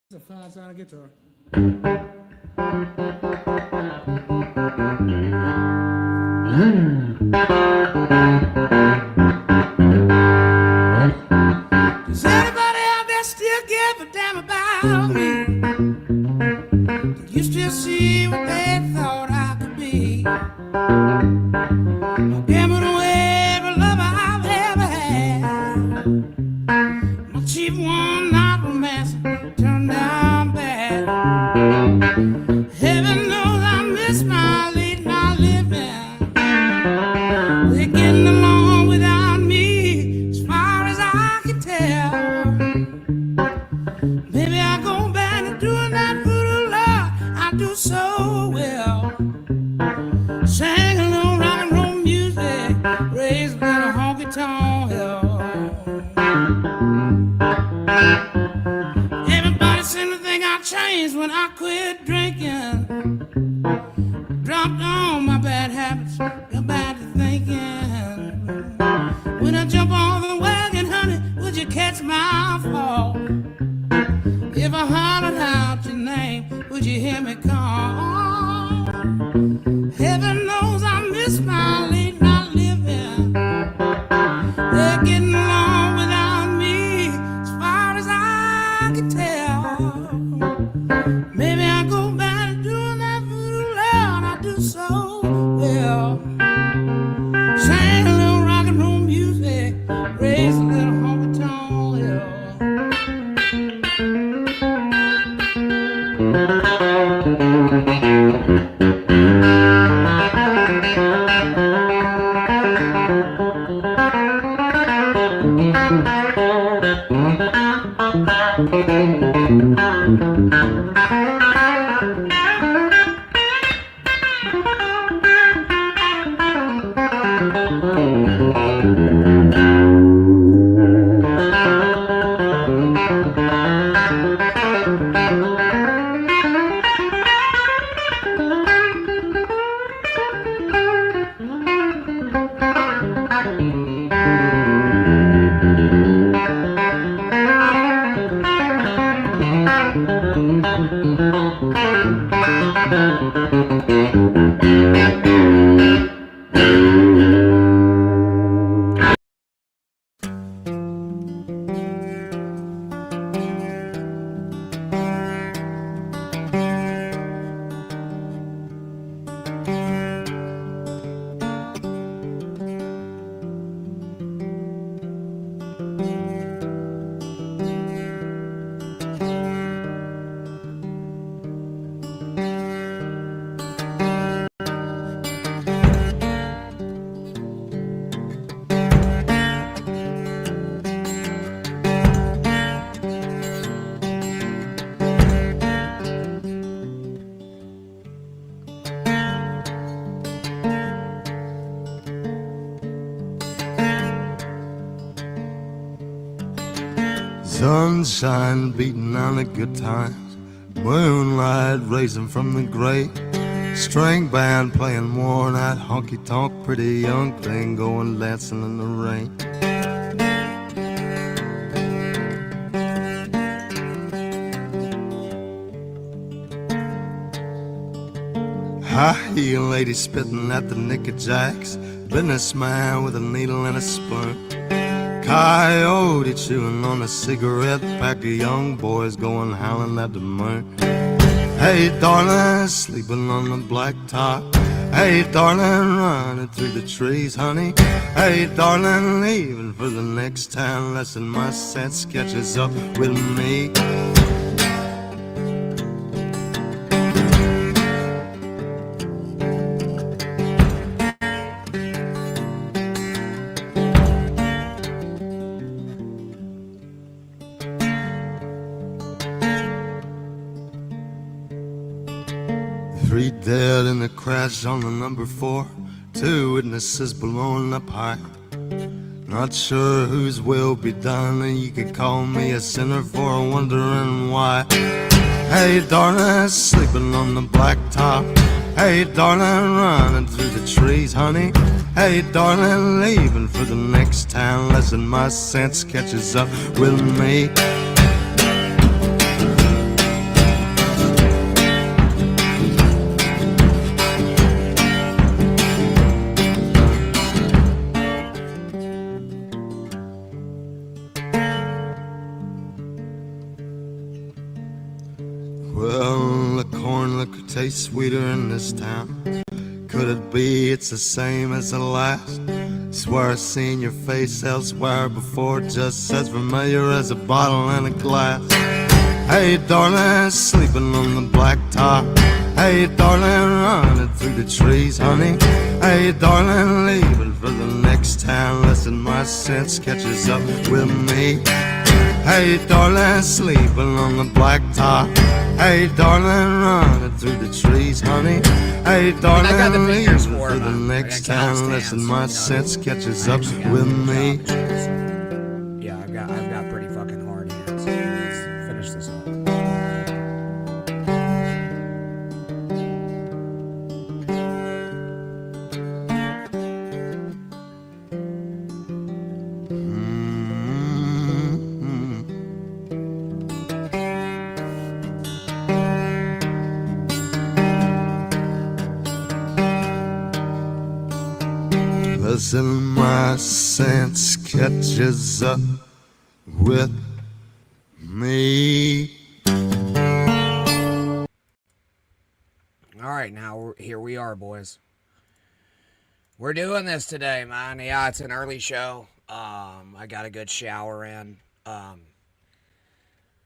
It's a fine sounding guitar. Does anybody out there still give a damn about me? Do you still see what they thought I could be? I'm giving away every love I've ever had. My cheap one, not romance, turned down bad. Heaven knows I miss my late night living. They're getting along without me, as far as I can tell. Maybe I go back to doing that voodoo love I do so well. Sang a little rock and roll music, raised by a honky tonk hill. Everybody seemed to think I changed when I quit drinking. Dropped on my bad habits, got back to thinking. When I jump on the wagon, honey, would you catch my fall? If I hollered out your name, would you hear me call? Heaven knows I miss my late night living. They're getting along without me, as far as I can tell. Maybe I go back to doing that voodoo love I do so well. Sang a little rock and roll music, raised a little honky tonk hill. Sunshine beating on the good times, moonlight raising from the gray, string band playing worn out honky tonk, pretty young thing going dancing in the rain. High heel lady spitting at the knickerjacks, businessman with a needle and a spoon, coyote chewing on a cigarette, pack of young boys going howling at the moon. Hey darling, sleeping on the blacktop. Hey darling, running through the trees, honey. Hey darling, leaving for the next town, lesson my sense catches up with me. 3 dead in the crash on the number 4, 2 witnesses blowing up high. Not sure whose will be done, and you could call me a sinner for wondering why. Hey darling, sleeping on the blacktop. Hey darling, running through the trees, honey. Hey darling, leaving for the next town, lesson my sense catches up with me. tastes sweeter in this town. Could it be it's the same as the last? Swear I've seen your face elsewhere before, just as familiar as a bottle and a glass. Hey darling, sleeping on the blacktop. Hey darling, running through the trees, honey. Hey darling, leaving for the next town. Listen, my sense catches up with me. Hey darling, sleeping on the blacktop. Hey darling, running through the trees, honey. Hey darling, leaving for the next town. Listen, my sense catches up with me. Yeah, I've got pretty fucking hard hands. Let's finish this up. Listen, my sense catches up with me. All right, now here we are, boys. We're doing this today, man. Yeah, it's an early show. I got a good shower in. I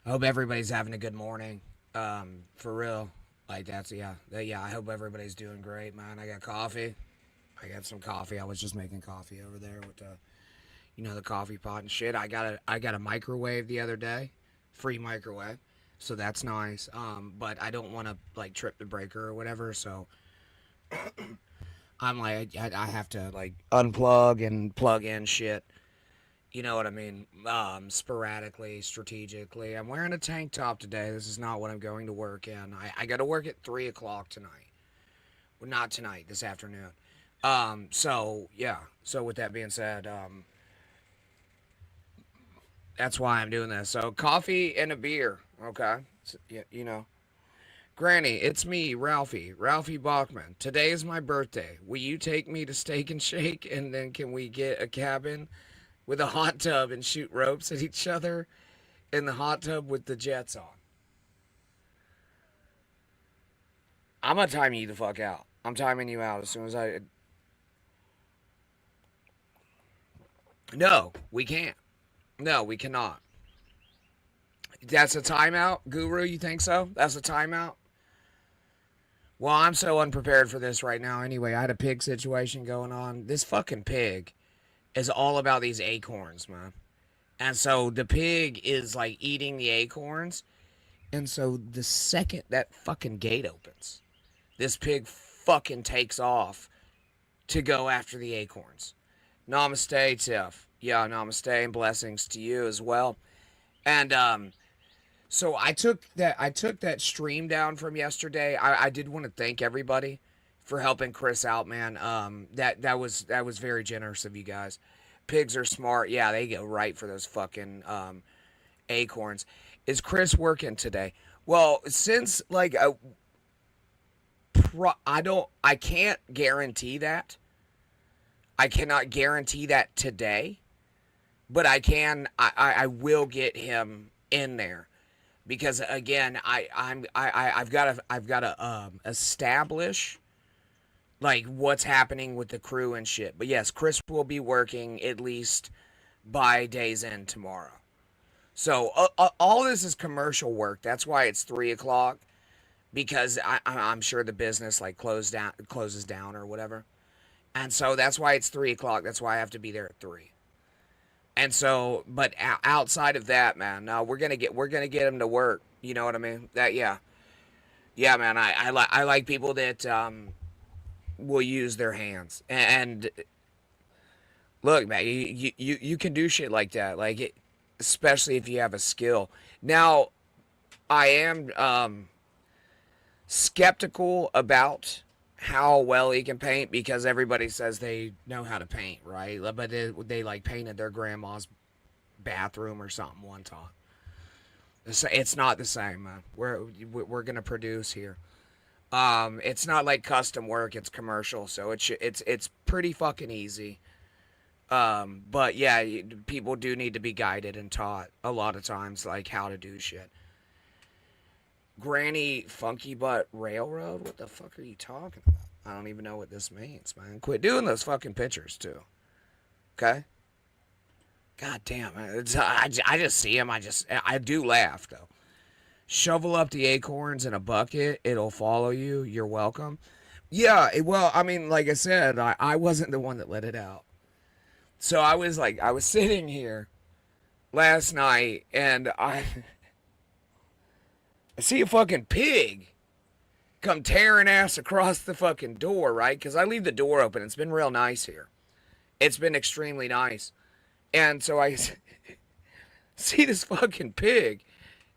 hope everybody's having a good morning. For real. Like that's yeah. I hope everybody's doing great, man. I got coffee. I got some coffee. I was just making coffee over there with the coffee pot and shit. I got a microwave the other day, free microwave, so that's nice. But I don't want to like trip the breaker or whatever, so I'm like I have to like unplug and plug in shit. You know what I mean? Sporadically, strategically. I'm wearing a tank top today. This is not what I'm going to work in. I got to work at 3:00 tonight. Well, not tonight. This afternoon. So yeah. So with that being said, that's why I'm doing this. So coffee and a beer, okay? So, Granny, it's me, Ralphie Bachman. Today is my birthday. Will you take me to Steak and Shake, and then can we get a cabin with a hot tub and shoot ropes at each other in the hot tub with the jets on? I'm gonna time you the fuck out. I'm timing you out as soon as I... No, we can't. No, we cannot. That's a timeout? Guru, you think so? That's a timeout? Well, I'm so unprepared for this right now anyway. I had a pig situation going on. This fucking pig is all about these acorns, man. And so the pig is like eating the acorns. And so the second that fucking gate opens, this pig fucking takes off to go after the acorns. Namaste, Tiff. Yeah, namaste and blessings to you as well. And so I took that stream down from yesterday. I did want to thank everybody for helping Chris out, man. That was very generous of you guys. Pigs are smart. Yeah, they go right for those fucking acorns. Is Chris working today? Well, since like I can't guarantee that. I cannot guarantee that today, but I will get him in there, because again I've got to establish like what's happening with the crew and shit. But yes, Chris will be working at least by day's end tomorrow. So all this is commercial work. That's why it's 3:00, because I'm sure the business like closes down or whatever. And so that's why it's 3:00. That's why I have to be there at 3. And so, but outside of that, man, no, we're gonna get him to work. You know what I mean? Yeah, man. I like people that will use their hands. And look, man, you can do shit like that, especially if you have a skill. Now, I am skeptical about how well he can paint, because everybody says they know how to paint, right? But they like painted their grandma's bathroom or something one time. It's not the same, man. We're gonna produce here. It's not like custom work; it's commercial, so it's pretty fucking easy. But yeah, people do need to be guided and taught a lot of times, like how to do shit. Granny Funky Butt Railroad? What the fuck are you talking about? I don't even know what this means, man. Quit doing those fucking pictures, too. Okay? God damn. I just see him. I do laugh, though. Shovel up the acorns in a bucket. It'll follow you. You're welcome. Yeah, well, I mean, like I said, I wasn't the one that let it out. So I was sitting here last night, and I see a fucking pig come tearing ass across the fucking door, right? Because I leave the door open. It's been real nice here. It's been extremely nice. And so I see this fucking pig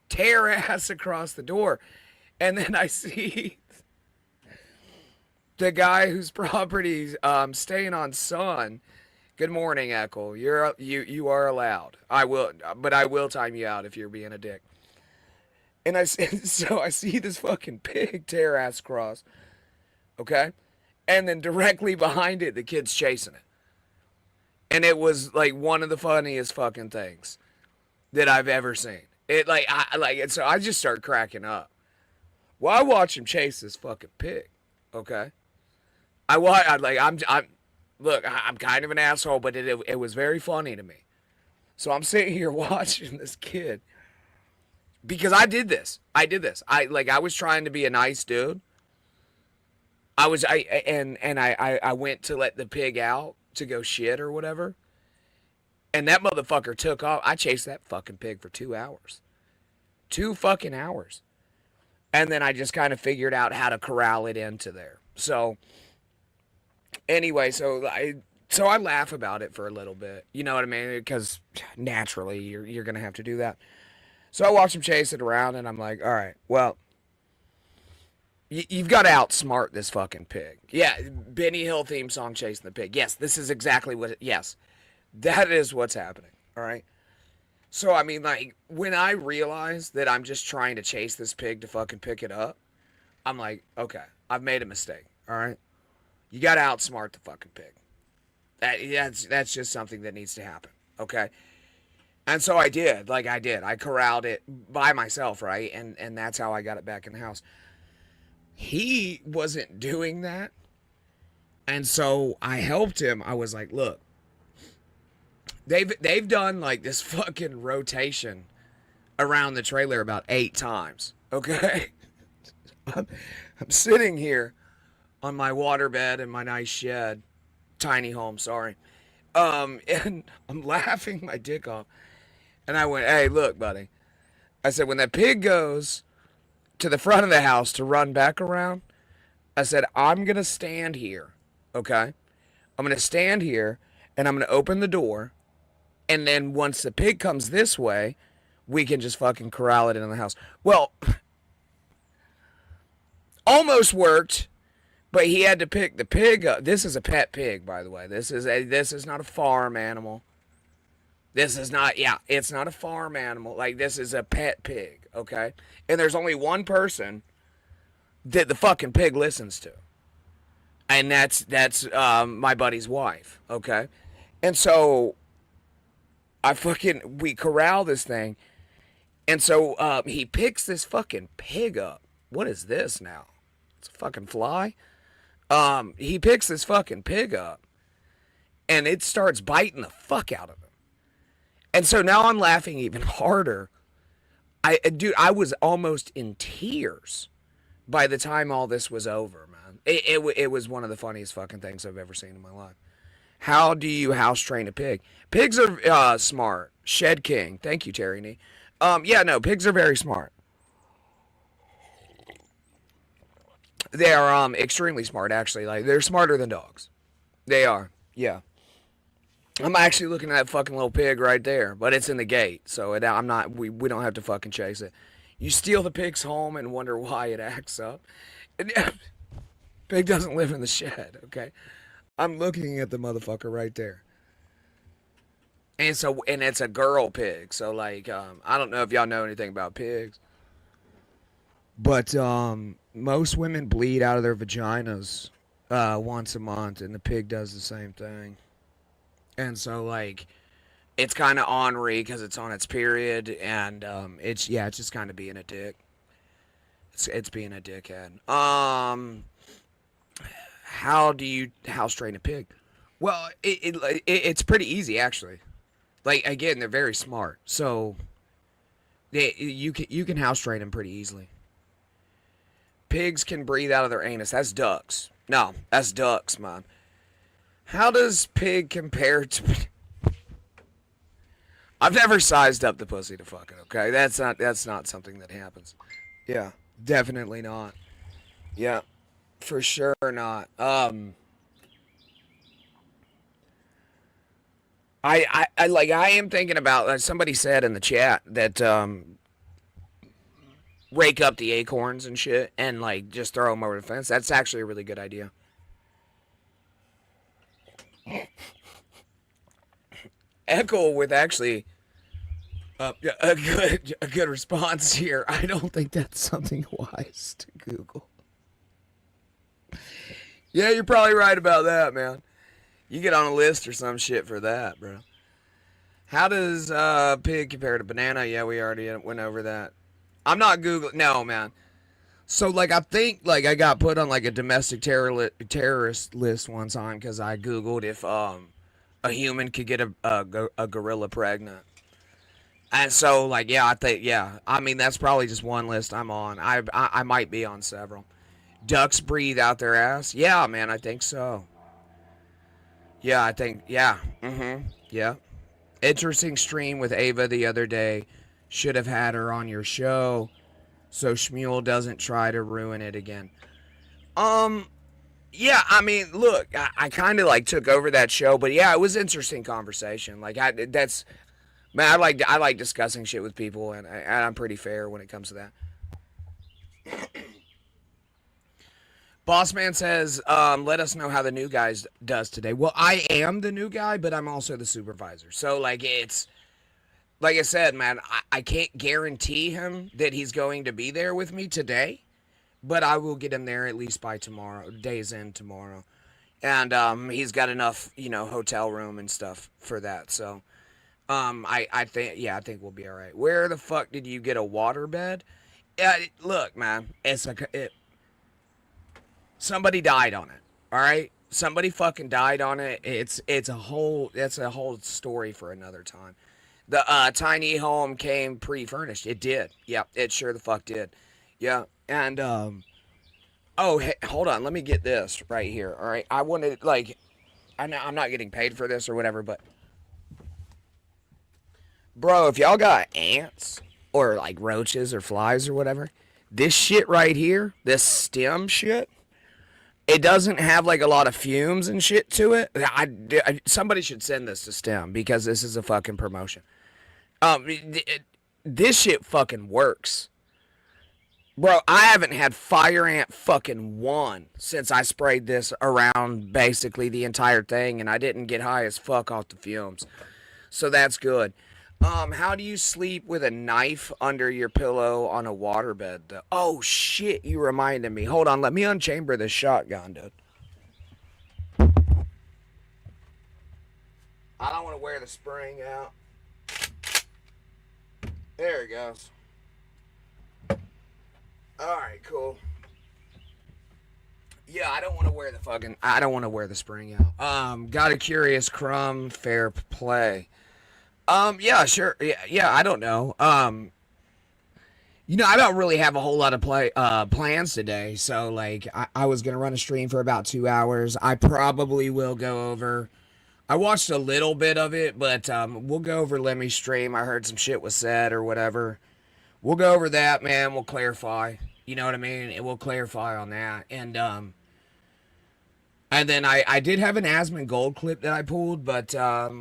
tear ass across the door. And then I see the guy whose property's staying on Sun. Good morning, Eckel. You are allowed. I will time you out if you're being a dick. And so I see this fucking pig tear ass across. Okay? And then directly behind it, the kid's chasing it. And it was like one of the funniest fucking things that I've ever seen. So I just start cracking up. Well, I watch him chase this fucking pig. Okay? I'm kind of an asshole, but it was very funny to me. So I'm sitting here watching this kid because I did this. I was trying to be a nice dude. I went to let the pig out to go shit or whatever. And that motherfucker took off. I chased that fucking pig for 2 hours. 2 fucking hours. And then I just kind of figured out how to corral it into there. So anyway, so I laugh about it for a little bit. You know what I mean? Because naturally you're going to have to do that. So I watch him chase it around and I'm like, all right, well, you've got to outsmart this fucking pig. Yeah, Benny Hill theme song, Chasing the Pig. Yes, this is exactly yes, that is what's happening. All right. So, I mean, like, when I realize that I'm just trying to chase this pig to fucking pick it up, I'm like, okay, I've made a mistake. All right. You got to outsmart the fucking pig. That's just something that needs to happen. Okay. And so I did. I corralled it by myself, right? And that's how I got it back in the house. He wasn't doing that. And so I helped him. I was like, look, they've done like this fucking rotation around the trailer about 8 times. Okay? I'm sitting here on my waterbed in my nice shed. Tiny home, sorry. And I'm laughing my dick off. And I went, hey, look, buddy. I said, when that pig goes to the front of the house to run back around, I said, I'm going to stand here, okay? I'm going to stand here, and I'm going to open the door, and then once the pig comes this way, we can just fucking corral it in the house. Well, almost worked, but he had to pick the pig up. This is a pet pig, by the way. This is not a farm animal. This is not, it's not a farm animal. Like, this is a pet pig, okay? And there's only one person that the fucking pig listens to. And that's my buddy's wife, okay? And so, we corral this thing. And so, he picks this fucking pig up. What is this now? It's a fucking fly? He picks this fucking pig up. And it starts biting the fuck out of him. And so now I'm laughing even harder. I was almost in tears by the time all this was over, man. It was one of the funniest fucking things I've ever seen in my life. How do you house train a pig? Pigs are smart. Shed King. Thank you, Terry Nee. Pigs are very smart. They are extremely smart, actually. Like, they're smarter than dogs. They are. Yeah. I'm actually looking at that fucking little pig right there, but it's in the gate, so I'm not. We don't have to fucking chase it. You steal the pig's home and wonder why it acts up. Pig doesn't live in the shed, okay? I'm looking at the motherfucker right there, and it's a girl pig. So like, I don't know if y'all know anything about pigs, but most women bleed out of their vaginas once a month, and the pig does the same thing. And so, like, it's kind of ornery because it's on its period, and it's just kind of being a dick. It's being a dickhead. How do you house train a pig? Well, it's pretty easy actually. Like again, they're very smart, so you can house train them pretty easily. Pigs can breathe out of their anus. That's ducks. No, that's ducks, man. How does pig compare to? I've never sized up the pussy to fuck it. Okay, that's not something that happens. Yeah, definitely not. Yeah, for sure not. I am thinking about somebody said in the chat that rake up the acorns and shit and like just throw them over the fence. That's actually a really good idea. Echo with actually a good response here. I don't think that's something wise to Google. Yeah, you're probably right about that, man. You get on a list or some shit for that, bro. How does pig compare to banana? Yeah, we already went over that. I'm not Googling. No, man. So, like, I think, like, I got put on, like, a domestic terrorist list one time because I Googled if a human could get a gorilla pregnant. And so, like, yeah, I think, yeah. I mean, that's probably just one list I'm on. I might be on several. Ducks breathe out their ass? Yeah, man, I think so. Yeah, I think, yeah. Yeah. Interesting stream with Ava the other day. Should have had her on your show so Shmuel doesn't try to ruin it again. Yeah, I mean, look, I kind of like took over that show, but yeah, it was interesting conversation. Like, that's, man, I like discussing shit with people, and I'm pretty fair when it comes to that. Bossman says, let us know how the new guy does today. Well, I am the new guy, but I'm also the supervisor. So, like, it's, like I said, man, I can't guarantee him that he's going to be there with me today, but I will get him there at least by tomorrow, day's end tomorrow. And he's got enough, hotel room and stuff for that. So, I think we'll be all right. Where the fuck did you get a waterbed? Look, man, somebody died on it. All right, somebody fucking died on it. That's a whole story for another time. The tiny home came pre-furnished. It did. Yeah, it sure the fuck did. Yeah, and oh, hey, hold on. Let me get this right here. All right, I wanted I'm not getting paid for this or whatever, but bro, if y'all got ants or like roaches or flies or whatever, this shit right here, this stem shit. It doesn't have like a lot of fumes and shit to it. Somebody should send this to STEM because this is a fucking promotion. This shit fucking works. Bro, I haven't had fire ant fucking one since I sprayed this around basically the entire thing and I didn't get high as fuck off the fumes. So that's good. How do you sleep with a knife under your pillow on a waterbed, though? Oh, shit, you reminded me. Hold on, let me unchamber this shotgun, dude. I don't want to wear the spring out. There it goes. Alright, cool. Yeah, I don't want to wear the spring out. Got a curious crumb, fair play. Yeah, sure. Yeah, I don't know. I don't really have a whole lot of plans today. So, like, I was going to run a stream for about 2 hours. I probably will go over. I watched a little bit of it, but we'll go over Lemmy's stream. I heard some shit was said or whatever. We'll go over that, man. We'll clarify. You know what I mean? It will clarify on that. And then I did have an Asmon Gold clip that I pulled, but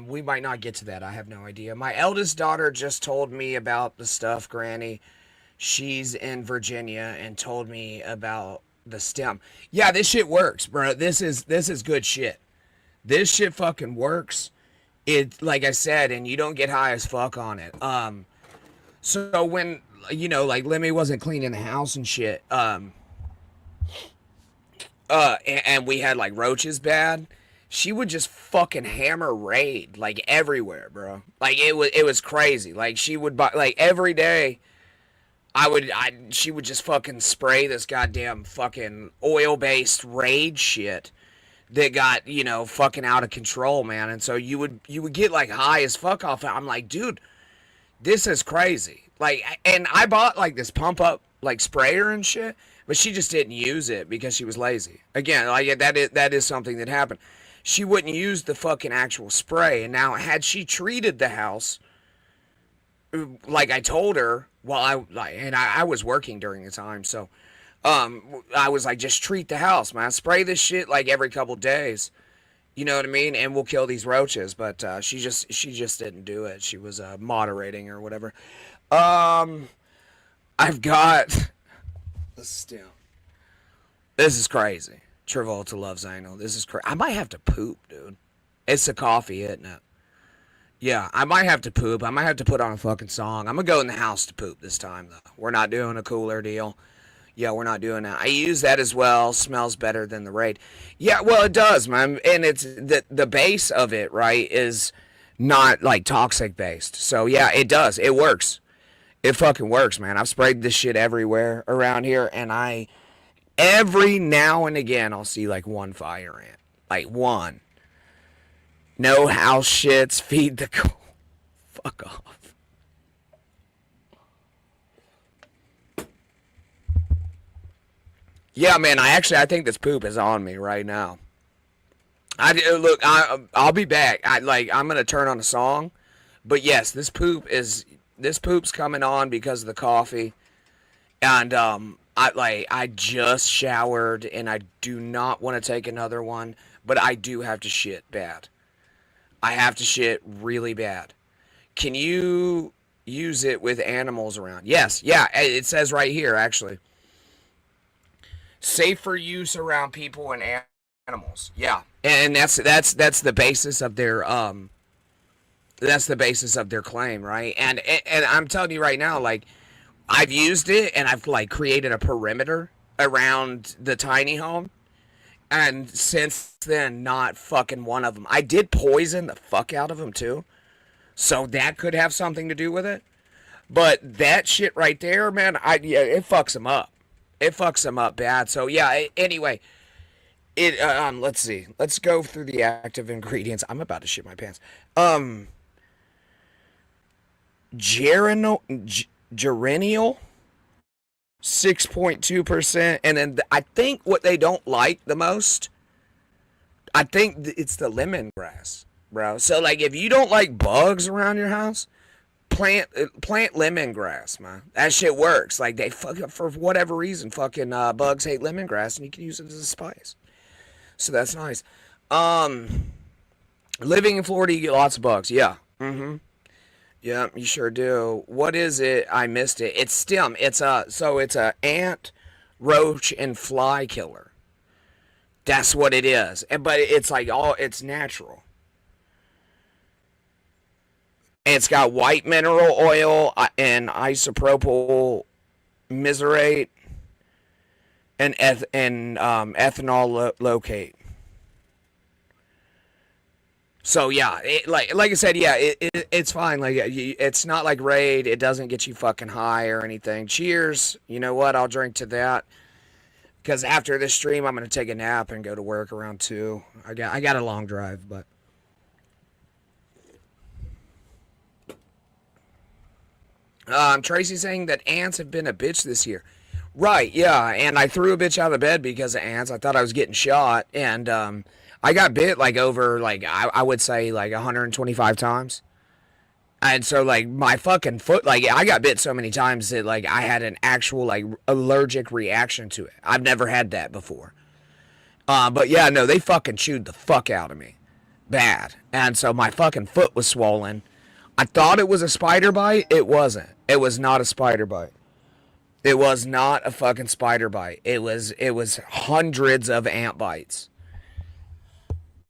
we might not get to that. I have no idea. My eldest daughter just told me about the stuff, Granny. She's in Virginia and told me about the stem. Yeah, this shit works, bro. This is good shit. This shit fucking works. It, like I said, and you don't get high as fuck on it. So when, like Lemmy wasn't cleaning the house and shit, and we had like roaches bad, she would just fucking hammer raid like everywhere, bro. Like it was crazy. Like she would buy like every day. She would just fucking spray this goddamn fucking oil-based Raid shit that got, fucking out of control, man. And so you would get like high as fuck off it. I'm like, dude, this is crazy. Like, and I bought like this pump up like sprayer and shit, but she just didn't use it because she was lazy. Again, like that is something that happened. She wouldn't use the fucking actual spray. And now, had she treated the house like I told her, I was working during the time, so I was like, just treat the house, man. Spray this shit like every couple days. You know what I mean? And we'll kill these roaches. But she just didn't do it. She was moderating or whatever. I've got a stem. This is crazy. Travolta loves anal. This is crazy. I might have to poop, dude. It's the coffee, isn't it? Yeah, I might have to poop. I might have to put on a fucking song. I'm gonna go in the house to poop this time, though. We're not doing a cooler deal. Yeah, we're not doing that. I use that as well. Smells better than the Raid. Yeah, well, it does, man. And it's the base of it, right, is not like toxic based. So yeah, it does. It works. It fucking works, man. I've sprayed this shit everywhere around here, and every now and again I'll see like one fire ant, like one. No house shits. Feed the coal. Fuck off. Yeah, man. I think this poop is on me right now. I'll be back. I'm gonna turn on a song, but yes, this poop's coming on because of the coffee, and I just showered and I do not want to take another one, but I do have to shit bad. I have to shit really bad. Can you use it with animals around? Yes. Yeah, it says right here, actually. Safe for use around people and animals. Yeah. And that's the basis of their claim, right? And I'm telling you right now, like, I've used it and I've like created a perimeter around the tiny home. And since then, not fucking one of them. I did poison the fuck out of them, too. So that could have something to do with it. But that shit right there, man, it fucks them up. It fucks them up bad. So, yeah, anyway. Let's see. Let's go through the active ingredients. I'm about to shit my pants. Geraniol. 6.2%, and then I think what they don't like the most, I think it's the lemongrass, bro. So like, if you don't like bugs around your house, plant lemongrass, man. That shit works. Like, they for whatever reason, fucking bugs hate lemongrass, and you can use it as a spice. So that's nice. Living in Florida, you get lots of bugs. Yeah. Mm-hmm. Yeah, you sure do. What is it? I missed it. It's stem. It's a ant, roach, and fly killer. That's what it is. But it's like it's natural. And it's got white mineral oil and isopropyl mesarate and ethanol locate. So yeah, like I said, yeah, it's fine. Like, it's not like Raid. It doesn't get you fucking high or anything. Cheers. You know what? I'll drink to that. Because after this stream, I'm gonna take a nap and go to work around 2. I got a long drive, but. Tracy saying that ants have been a bitch this year. Right, yeah, and I threw a bitch out of bed because of ants. I thought I was getting shot, and I got bit like over, like, I would say like 125 times. And so like my fucking foot, like, I got bit so many times that like I had an actual like allergic reaction to it. I've never had that before. But yeah, no, they fucking chewed the fuck out of me. Bad. And so my fucking foot was swollen. I thought it was a spider bite. It wasn't. It was not a spider bite. It was not a fucking spider bite. It was hundreds of ant bites.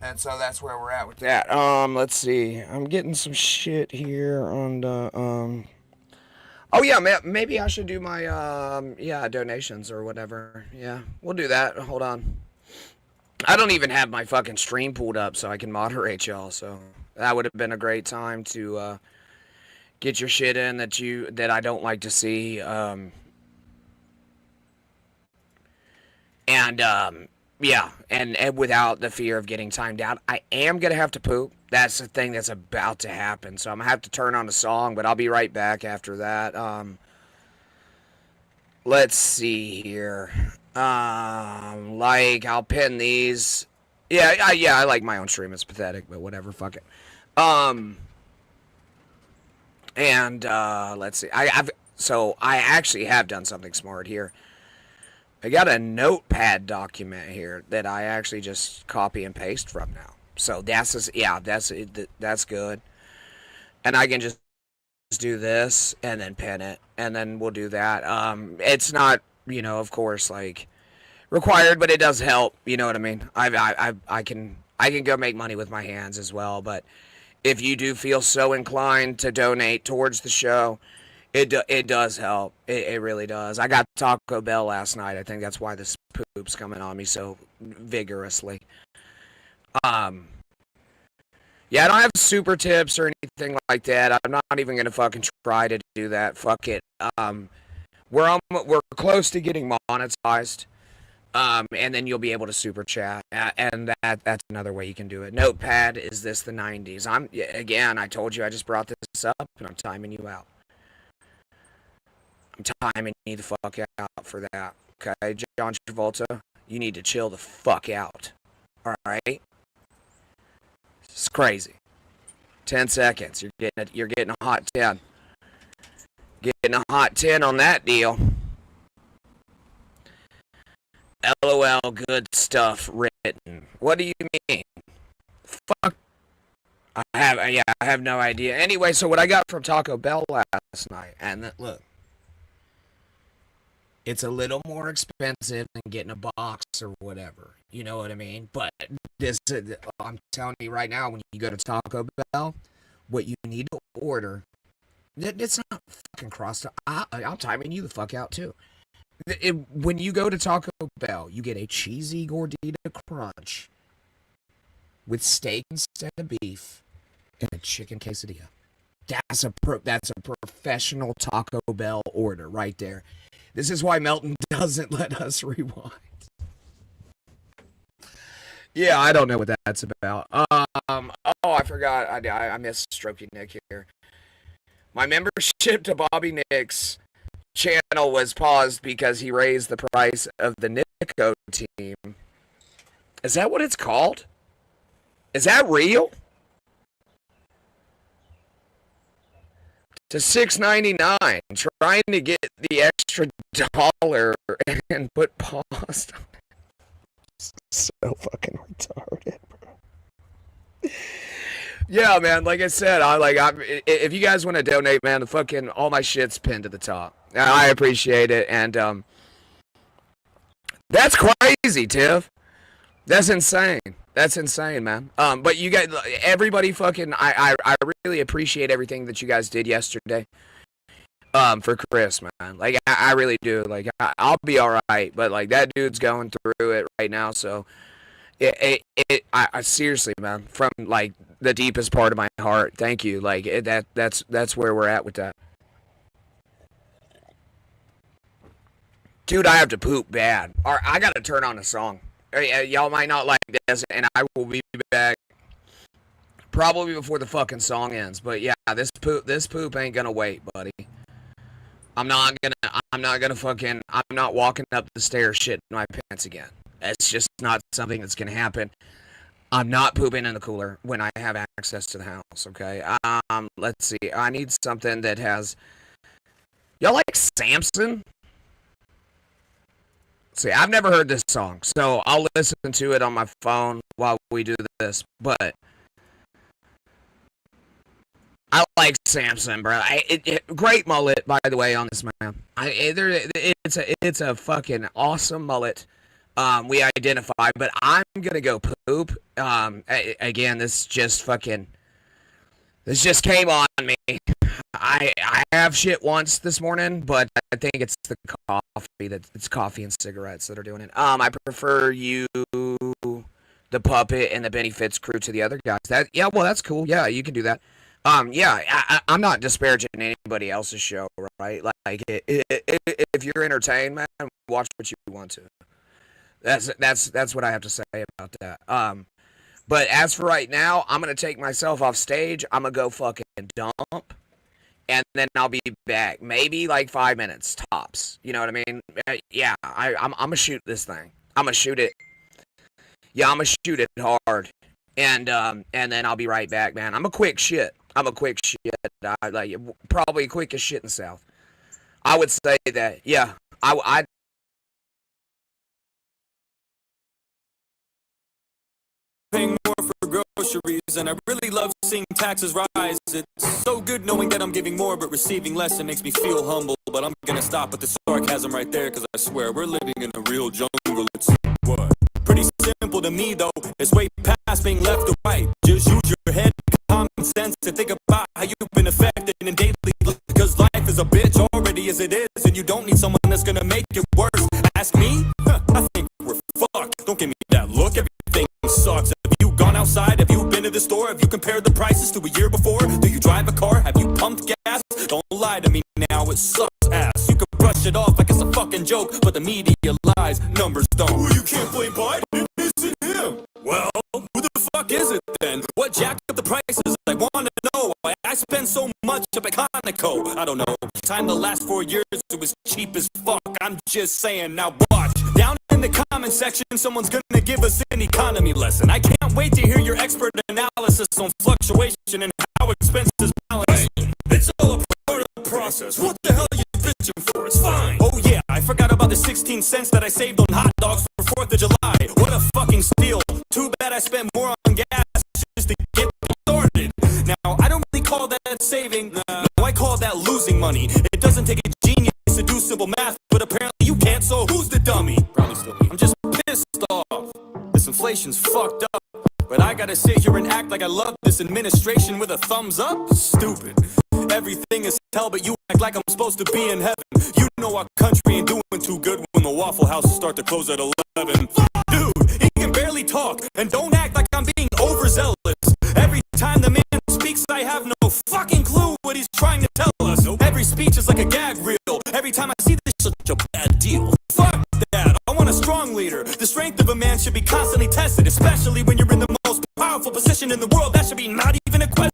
And so that's where we're at with that. Let's see. I'm getting some shit here on the, oh yeah, maybe I should do my, donations or whatever. Yeah, we'll do that. Hold on. I don't even have my fucking stream pulled up so I can moderate y'all, so that would have been a great time to, get your shit in that I don't like to see. Yeah, and without the fear of getting timed out. I am gonna have to poop. That's the thing that's about to happen. So I'm gonna have to turn on the song, but I'll be right back after that. Let's see here. Like I'll pin these. Yeah, I like my own stream. It's pathetic, but whatever. Fuck it. And let's see. I actually have done something smart here. I got a notepad document here that I actually just copy and paste from now. So that's good. And I can just do this and then pin it, and then we'll do that. It's not, of course, like required, but it does help. You know what I mean? I can go make money with my hands as well. But if you do feel so inclined to donate towards the show, it does help. It really does. I got Taco Bell last night. I think that's why this poop's coming on me so vigorously. Yeah, I don't have super tips or anything like that. I'm not even gonna fucking try to do that. Fuck it. We're close to getting monetized. And then you'll be able to super chat, and that's another way you can do it. Notepad, is this the 90s? I told you I just brought this up, and I'm timing you out. I'm timing you the fuck out for that. Okay, John Travolta, you need to chill the fuck out. All right. It's crazy. 10 seconds. You're getting a hot 10. Getting a hot 10 on that deal. LOL, good stuff written. What do you mean? Fuck. I have no idea. Anyway, so what I got from Taco Bell last night, and look, it's a little more expensive than getting a box or whatever. You know what I mean? But I'm telling you right now, when you go to Taco Bell, what you need to order, it's not fucking crossed. I'm timing you the fuck out too. When you go to Taco Bell, you get a cheesy gordita crunch with steak instead of beef and a chicken quesadilla. That's a professional Taco Bell order right there. This is why Melton doesn't let us rewind. Yeah, I don't know what that's about. I forgot. I missed Strokey Nick here. My membership to Bobby Nick's channel was paused because he raised the price of the Nico team. Is that what it's called? Is that real? To $6.99, trying to get the extra $1 and put pause on it. So fucking retarded, bro. Yeah, man. Like I said, if you guys want to donate, man, the fucking all my shit's pinned to the top. I appreciate it, and that's crazy, Tiff. That's insane. That's insane, man. But you guys, everybody, fucking, I really appreciate everything that you guys did yesterday. For Chris, man. Like, I really do. Like, I'll be all right, but like that dude's going through it right now, so. I seriously, man, from like the deepest part of my heart, thank you. Like that's where we're at with that. Dude, I have to poop bad. Or I gotta turn on a song. Y'all might not like this, and I will be back probably before the fucking song ends. But yeah, this poop ain't gonna wait, buddy. I'm not walking up the stairs shitting my pants again. It's just not something that's going to happen. I'm not pooping in the cooler when I have access to the house, okay? Let's see. I need something that has... Y'all like Samson? See, I've never heard this song, so I'll listen to it on my phone while we do this, but... I like Samson, bro. Great mullet, by the way, on this man. It's a fucking awesome mullet. We identify, but I'm gonna go poop. Again, this just came on me. I have shit once this morning, but I think it's the coffee it's coffee and cigarettes that are doing it. I prefer you, the puppet, and the Benny Fitz crew to the other guys. Well, that's cool. Yeah, you can do that. Yeah, I'm not disparaging anybody else's show, right? Like, if you're entertained, man, watch what you want to. That's what I have to say about that. But as for right now, I'm gonna take myself off stage. I'm gonna go fucking dump, and then I'll be back. Maybe like 5 minutes tops. You know what I mean? Yeah, I'm gonna shoot this thing. I'm gonna shoot it. Yeah, I'm gonna shoot it hard, and then I'll be right back, man. I'm a quick shit. I'm a quick shit. I like probably quickest shit in the South. I would say that. Yeah, I Paying more for groceries, and I really love seeing taxes rise. It's so good knowing that I'm giving more but receiving less. It makes me feel humble, but I'm gonna stop at the sarcasm right there, cause I swear we're living in a real jungle. It's what? Pretty simple to me though, it's way past being left or right. Just use your head, common sense, and think about how you've been affected in daily life, cause life is a bitch already as it is, and you don't need someone that's gonna make it worse. Ask me? I think we're fucked. Don't give me that look, everything sucks. Have you gone outside? Have you been to the store? Have you compared the prices to a year before? Do you drive a car? Have you pumped gas? Don't lie to me now, it sucks ass. You can brush it off like it's a fucking joke, but the media lies, numbers don't. Well, you can't blame Biden, it's him. Well, who the fuck is it then? What jacked up the prices? I wanna know. I spend so much up at Conoco. I don't know. Time the last 4 years it was cheap as fuck. I'm just saying, now watch. Down in the comment section, someone's gonna give us an economy lesson. I can't wait to hear your expert analysis on fluctuation and how expenses balance. It's all a part of the process. What the hell are you bitching for? It's fine. Oh yeah, I forgot about the 16 cents that I saved on hot dogs for 4th of July. What a fucking steal. Too bad I spent more on gas just to get started. Now, I don't really call that saving. No, I call that losing money. It doesn't take a genius to do simple math, but apparently you can't, so who's the dummy? Probably still me. I'm just pissed off. This inflation's fucked up. But I gotta sit here and act like I love this administration with a thumbs up? Stupid. Everything is hell, but you act like I'm supposed to be in heaven. You know our country ain't doing too good when the Waffle Houses start to close at 11. Dude, he can barely talk, and don't act like I'm being overzealous. Every time the man speaks, I have no fucking clue what he's trying to tell us. Every speech is like a gag reel. Every time I see this, such a bad deal. Fuck that, I want a strong leader. The strength of a man should be constantly tested, especially when you're in the most powerful position in the world. That should be not even a question.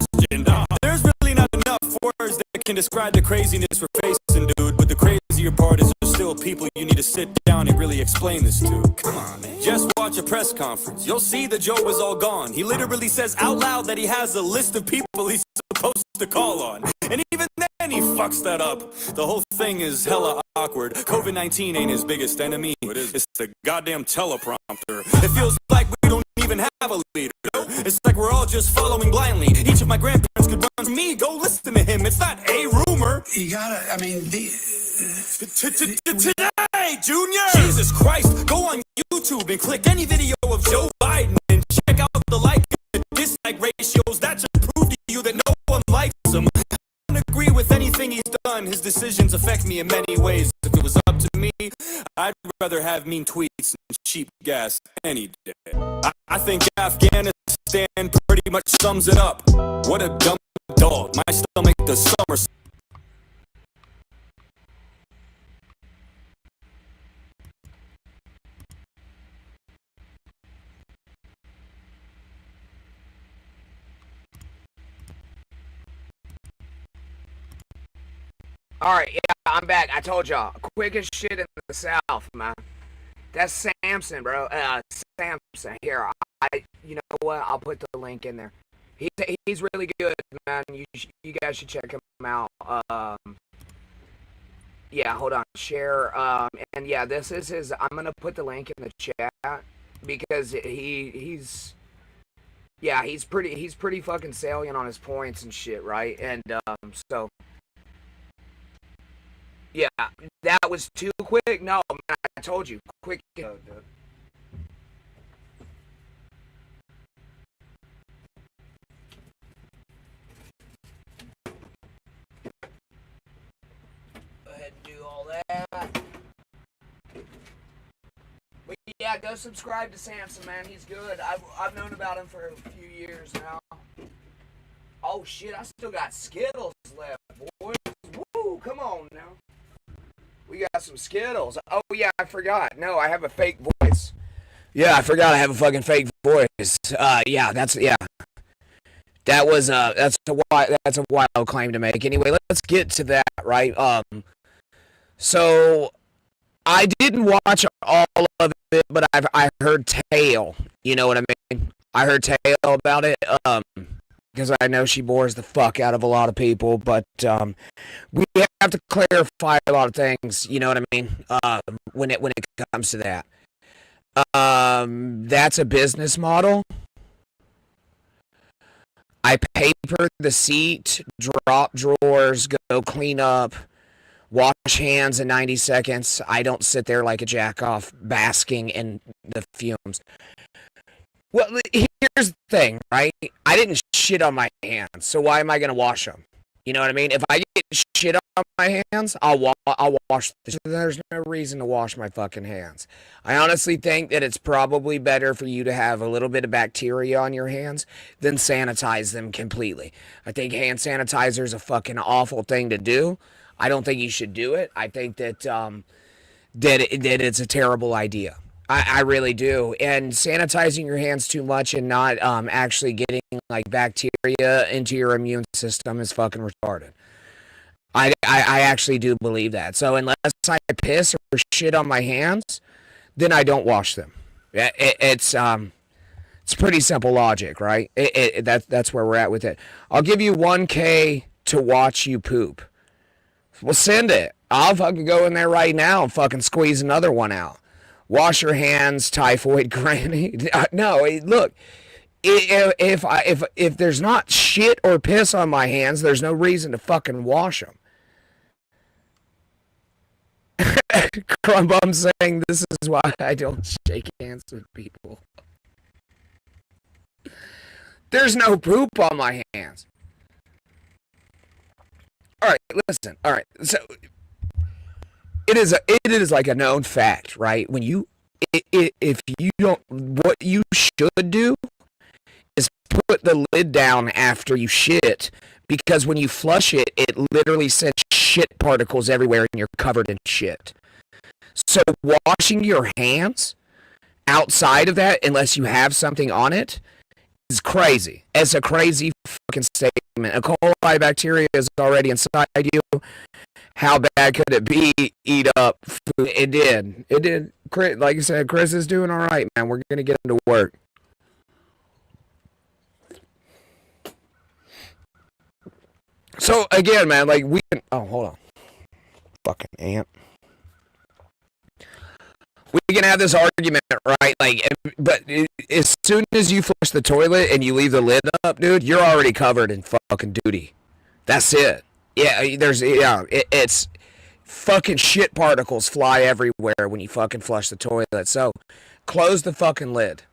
There's really not enough words that can describe the craziness we're facing, dude. But the crazier part is there's still people you need to sit down and really explain this to. Come on, man. Just watch a press conference. You'll see that Joe is all gone. He literally says out loud that he has a list of people he's supposed to call on. And even then he fucks that up. The whole thing is hella awkward. COVID-19 ain't his biggest enemy. It's the goddamn teleprompter. It feels like we don't even have a leader. It's like we're all just following blindly. Each of my grandparents could run for me. Go listen to him. It's not a rumor. You gotta, I mean, Today, Junior! Jesus Christ, go on YouTube and click any video of Joe Biden and check out the like and dislike ratios. That should prove to you that no one likes him. I don't agree with anything he's done. His decisions affect me in many ways. If it was up to me, I'd rather have mean tweets and cheap gas any day. I think Afghanistan pretty much sums it up. What a dumb dog. My stomach does somersaults. Alright, yeah, I'm back. I told y'all. Quickest shit in the South, man. That's Samson, bro. Samson. Here, you know what? I'll put the link in there. He's really good, man. You guys should check him out. Yeah, hold on. Share. And yeah, this is his. I'm gonna put the link in the chat because he's pretty fucking salient on his points and shit, right? And so. Yeah, that was too quick. No, man, I told you, quick. Go ahead and do all that. But yeah, go subscribe to Samson, man. He's good. I've known about him for a few years now. Oh shit, I still got Skittles left, boys. Woo, come on now. We got some Skittles. Oh yeah, I forgot. No, I have a fake voice. Yeah, I forgot I have a fucking fake voice. Yeah, that's a wild claim to make. Anyway, let's get to that, right? So I didn't watch all of it, but I heard tale. You know what I mean? I heard tale about it. Because I know she bores the fuck out of a lot of people, but we have to clarify a lot of things. You know what I mean? When it comes to that, that's a business model. I paper the seat, drop drawers, go clean up, wash hands in 90 seconds. I don't sit there like a jack off basking in the fumes. Well, here's the thing, right? I didn't shit on my hands, so why am I going to wash them? You know what I mean? If I get shit on my hands, I'll wash them. There's no reason to wash my fucking hands. I honestly think that it's probably better for you to have a little bit of bacteria on your hands than sanitize them completely. I think hand sanitizer is a fucking awful thing to do. I don't think you should do it. I think that that it's a terrible idea. I really do. And sanitizing your hands too much and not actually getting like bacteria into your immune system is fucking retarded. I actually do believe that. So unless I piss or shit on my hands, then I don't wash them. It's pretty simple logic, right? That's where we're at with it. I'll give you 1K to watch you poop. Well, send it. I'll fucking go in there right now and fucking squeeze another one out. Wash your hands, typhoid granny. No, look, if there's not shit or piss on my hands, there's no reason to fucking wash them. Crumbum saying this is why I don't shake hands with people. There's no poop on my hands. All right, listen. All right, so it is like a known fact, right? When you, if you don't, what you should do is put the lid down after you shit, because when you flush it, it literally sends shit particles everywhere and you're covered in shit. So washing your hands outside of that, unless you have something on it, is crazy. It's a crazy fucking statement. A coli bacteria is already inside you. How bad could it be? Eat up food. It did. It did. Chris, like you said, Chris is doing all right, man. We're gonna get him to work. So again, man, like we can. Oh, hold on. Fucking ant. We can have this argument, right? Like, but as soon as you flush the toilet and you leave the lid up, dude, you're already covered in fucking duty. That's it. Yeah, it's fucking shit particles fly everywhere when you fucking flush the toilet. So, close the fucking lid.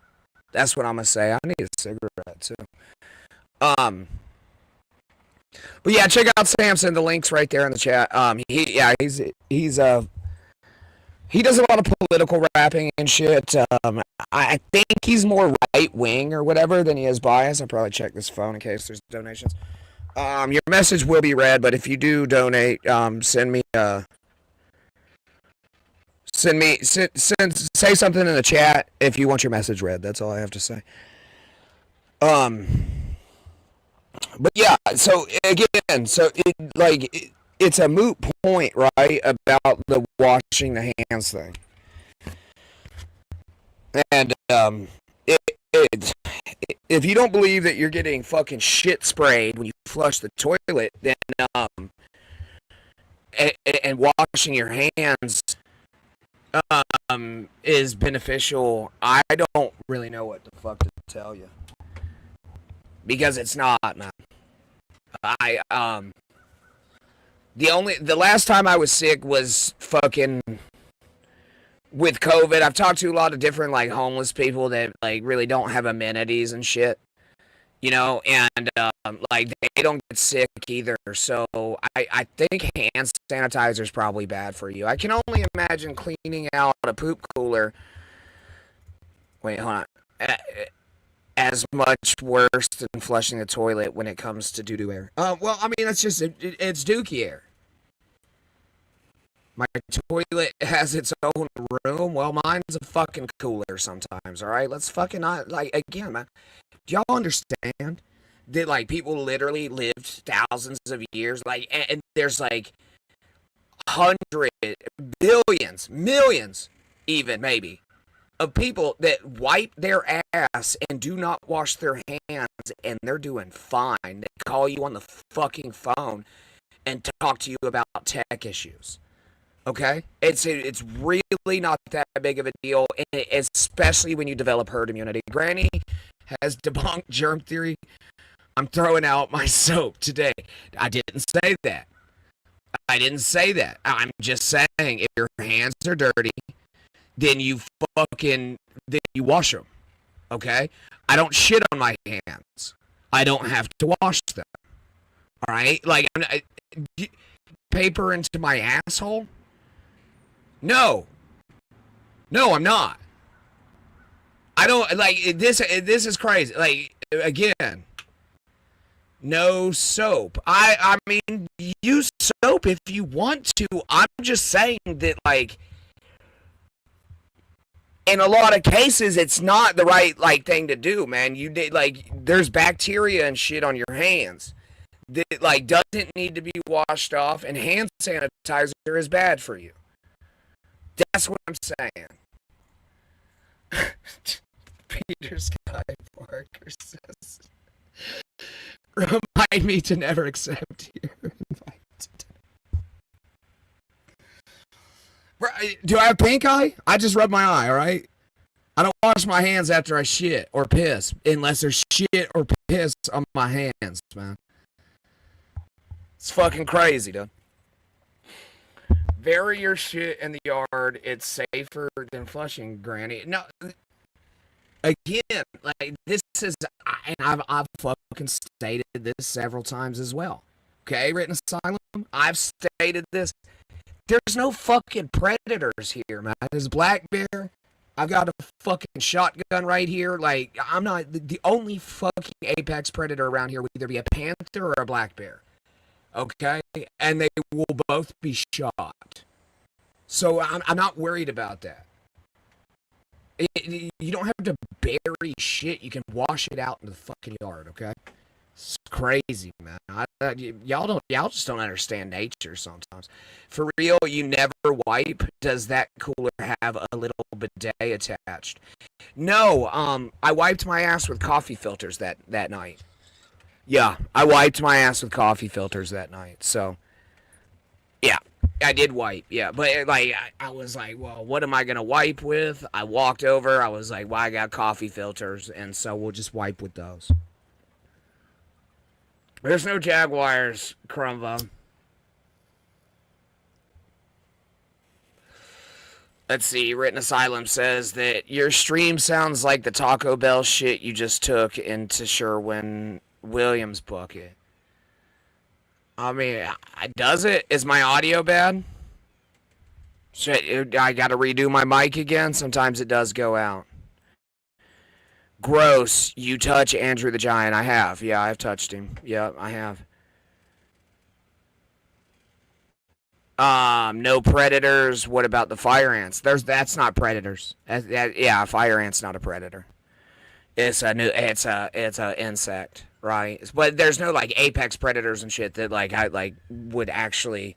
That's what I'm gonna say. I need a cigarette too. But yeah, check out Samson. The link's right there in the chat. He does a lot of political rapping and shit. I think he's more right wing or whatever than he is biased. I'll probably check this phone in case there's donations. Your message will be read, but if you do donate, say something in the chat if you want your message read. That's all I have to say. But yeah, so again, it's a moot point, right, about the washing the hands thing. And if you don't believe that you're getting fucking shit sprayed when you flush the toilet, then and washing your hands is beneficial, I don't really know what the fuck to tell you, because it's not, man. The last time I was sick was fucking with COVID. I've talked to a lot of different like homeless people that like really don't have amenities and shit, you know, and like they don't get sick either. So I think hand sanitizer is probably bad for you. I can only imagine cleaning out a poop cooler. Wait, hold on. as much worse than flushing the toilet when it comes to doo-doo air. Well, I mean, it's just, it's dookie air. My toilet has its own room. Well, mine's a fucking cooler sometimes, all right? Let's fucking not, like, again, man. Do y'all understand that, like, people literally lived thousands of years? Like, and there's, like, hundreds, billions, millions, even, maybe, of people that wipe their ass and do not wash their hands, and they're doing fine. They call you on the fucking phone and talk to you about tech issues. Okay? It's really not that big of a deal, especially when you develop herd immunity. Granny has debunked germ theory. I'm throwing out my soap today. I didn't say that. I'm just saying, if your hands are dirty, then you wash them. Okay? I don't shit on my hands. I don't have to wash them. All right? Like, paper into my asshole? No, I'm not. I don't, like, this is crazy. Like, again, no soap. I mean, use soap if you want to. I'm just saying that, like, in a lot of cases, it's not the right, like, thing to do, man. You did, like, there's bacteria and shit on your hands that, like, doesn't need to be washed off, and hand sanitizer is bad for you. That's what I'm saying. Peter Sky Parker says, remind me to never accept your invite. Do I have pink eye? I just rubbed my eye, alright? I don't wash my hands after I shit or piss, unless there's shit or piss on my hands, man. It's fucking crazy, dude. Bury your shit in the yard. It's safer than flushing, Granny. No, again, like, this is, and I've fucking stated this several times as well. Okay, Written Asylum, I've stated this. There's no fucking predators here, man. There's Black Bear. I've got a fucking shotgun right here. Like, I'm not, the only fucking apex predator around here would either be a panther or a black bear. Okay? And they will both be shot. So I'm not worried about that. You don't have to bury shit. You can wash it out in the fucking yard, okay? It's crazy, man. Y'all just don't understand nature sometimes. For real, you never wipe. Does that cooler have a little bidet attached? No, I wiped my ass with coffee filters that night. Yeah, I wiped my ass with coffee filters that night. So, yeah, I did wipe. Yeah, but like I was like, well, what am I gonna wipe with? I walked over. I was like, well, I got coffee filters, and so we'll just wipe with those. There's no Jaguars, Crumva. Let's see. Written Asylum says that your stream sounds like the Taco Bell shit you just took into Sherwin Williams bucket. I mean, does it? Is my audio bad? Shit, I gotta redo my mic again? Sometimes it does go out. Gross, you touch Andrew the Giant. I have. Yeah, I've touched him. Yeah, I have. No predators. What about the fire ants? That's not predators. Yeah, fire ant's not a predator. It's a insect, right? But there's no like apex predators and shit that I would actually.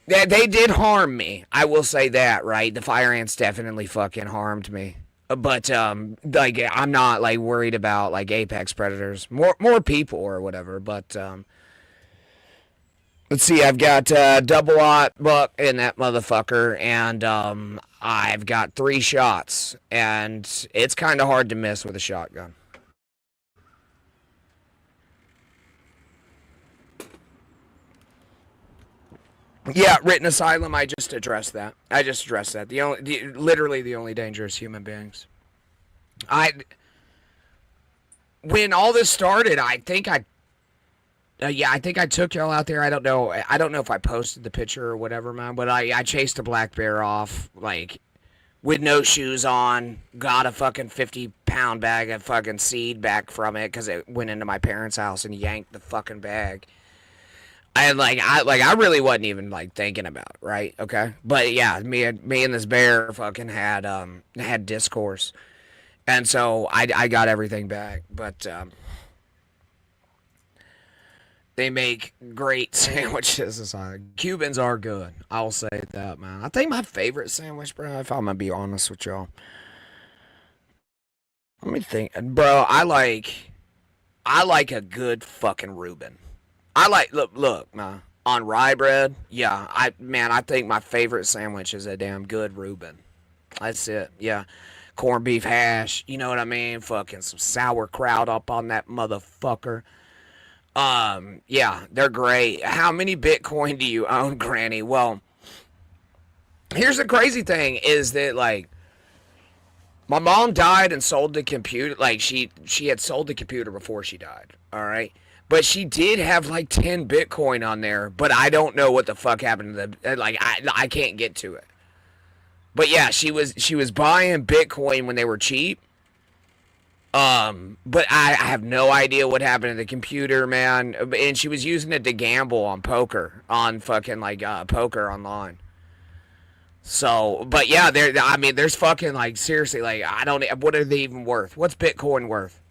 They did harm me. I will say that, right? The fire ants definitely fucking harmed me. But like I'm not like worried about like apex predators. More people or whatever. But let's see. I've got double aught buck in that motherfucker, and I've got 3 shots, and it's kind of hard to miss with a shotgun. Yeah, Written Asylum, I just addressed that. Literally the only dangerous human beings. When all this started, I think I took y'all out there. I don't know if I posted the picture or whatever, man, but I chased a black bear off, like, with no shoes on, got a fucking 50-pound bag of fucking seed back from it because it went into my parents' house and yanked the fucking bag. I really wasn't even like thinking about it, right? Okay, but yeah, me and this bear fucking had discourse, and so I got everything back, but they make great sandwiches. Cubans are good. I'll say that, man. I think my favorite sandwich, bro, if I'm gonna be honest with y'all. Let me think. Bro, I like a good fucking Reuben. Look, man. On rye bread, yeah. I think my favorite sandwich is a damn good Reuben. That's it. Yeah. Corned beef hash, you know what I mean? Fucking some sauerkraut up on that motherfucker. Yeah, they're great. How many Bitcoin do you own, Granny? Well, here's the crazy thing is that, like, my mom died and sold the computer. Like, she had sold the computer before she died, all right? But she did have, like, 10 Bitcoin on there, but I don't know what the fuck happened to the, like, I can't get to it. But, yeah, she was buying Bitcoin when they were cheap. But I have no idea what happened to the computer, man. And she was using it to gamble on poker, on fucking like poker online. So, but yeah, there's fucking like seriously, like what are they even worth? What's Bitcoin worth?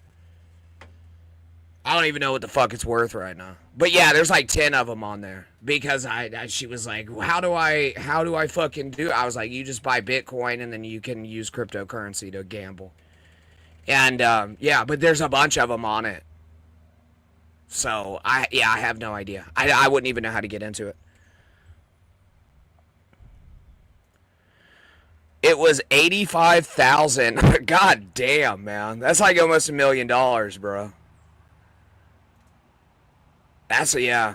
I don't even know what the fuck it's worth right now. But yeah, there's like 10 of them on there because she was like, how do I fucking do it? I was like, you just buy Bitcoin and then you can use cryptocurrency to gamble. And, yeah, but there's a bunch of them on it. So, I have no idea. I wouldn't even know how to get into it. It was 85,000. God damn, man. That's like almost $1 million, bro. Yeah,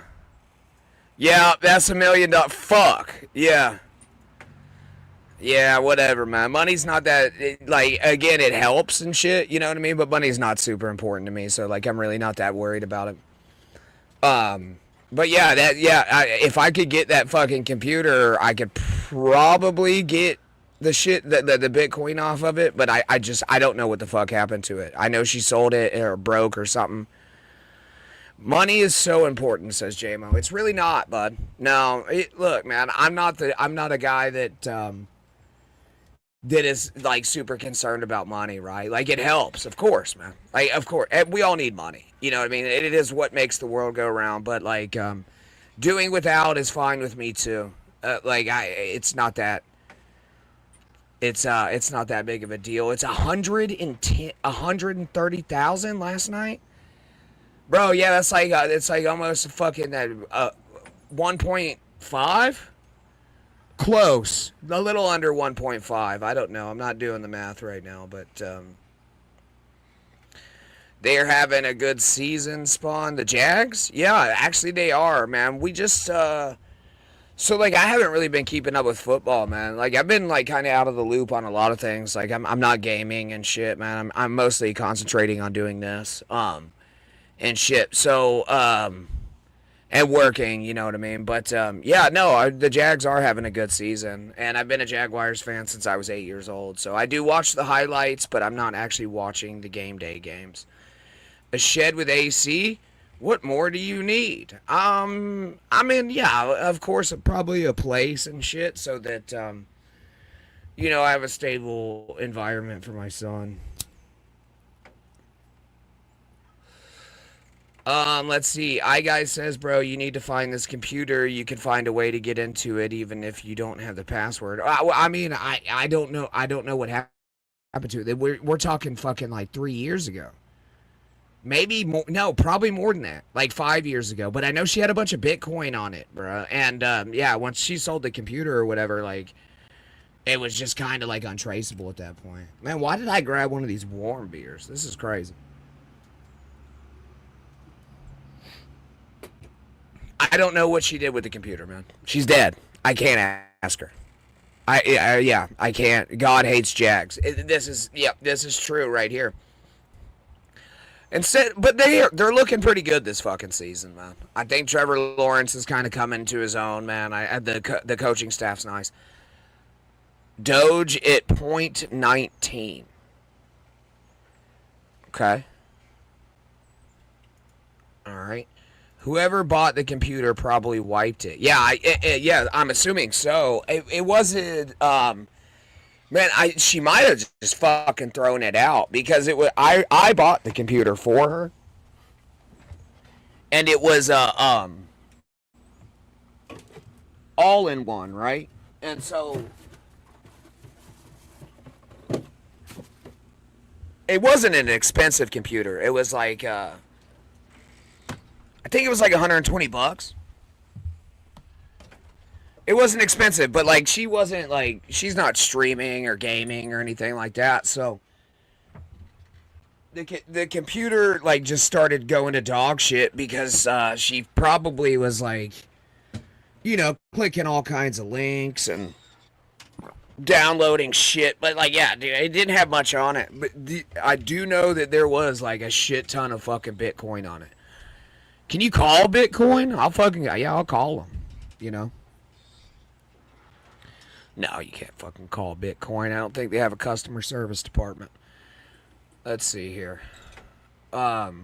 that's $1 million. Fuck. Yeah. Yeah, whatever, man. Money's not that, like, again, it helps and shit, you know what I mean? But money's not super important to me, so, like, I'm really not that worried about it. But yeah, if I could get that fucking computer, I could probably get the shit, the Bitcoin off of it, but I don't know what the fuck happened to it. I know she sold it or broke or something. Money is so important, says JMO. It's really not, bud. No, look, man, I'm not a guy that is like super concerned about money, right? Like it helps, of course, man. Like of course, we all need money. You know what I mean? It is what makes the world go round. But like, doing without is fine with me too. It's not that. It's not that big of a deal. It's 130,000 last night, bro. Yeah, that's like it's like almost fucking 1.5. Close. A little under 1.5. I don't know. I'm not doing the math right now, but they're having a good season, Spawn. The Jags? Yeah, actually they are, man. We just so like I haven't really been keeping up with football, man. Like I've been like kind of out of the loop on a lot of things. Like I'm not gaming and shit, man. I'm mostly concentrating on doing this and shit. So and working, you know what I mean? But, yeah, no, the Jags are having a good season. And I've been a Jaguars fan since I was 8 years old. So I do watch the highlights, but I'm not actually watching the game day games. A shed with AC? What more do you need? I mean, yeah, of course, probably a place and shit so that, you know, I have a stable environment for my son. Let's see. iGuy says, bro, you need to find this computer. You can find a way to get into it even if you don't have the password. I mean, I don't know. I don't know what happened to it. We're talking fucking like 3 years ago. Maybe more. No, probably more than that. Like 5 years ago. But I know she had a bunch of Bitcoin on it, bro. And, yeah, once she sold the computer or whatever, like, it was just kind of like untraceable at that point. Man, why did I grab one of these warm beers? This is crazy. I don't know what she did with the computer, man. She's dead. I can't ask her. Yeah, I can't. God hates Jags. This is true right here. But they're looking pretty good this fucking season, man. I think Trevor Lawrence is kind of coming to his own, man. The coaching staff's nice. Doge at 0.19. Okay. All right. Whoever bought the computer probably wiped it. Yeah, yeah, I'm assuming so. It wasn't. Man, she might have just fucking thrown it out because it was. I bought the computer for her, and it was all in one, right? And so it wasn't an expensive computer. It was like I think it was like $120. It wasn't expensive, but like she wasn't like she's not streaming or gaming or anything like that. So the computer like just started going to dog shit because she probably was like, you know, clicking all kinds of links and downloading shit. But like, yeah, dude, it didn't have much on it. But I do know that there was like a shit ton of fucking Bitcoin on it. Can you call Bitcoin? I'll call them. You know. No, you can't fucking call Bitcoin. I don't think they have a customer service department. Let's see here. But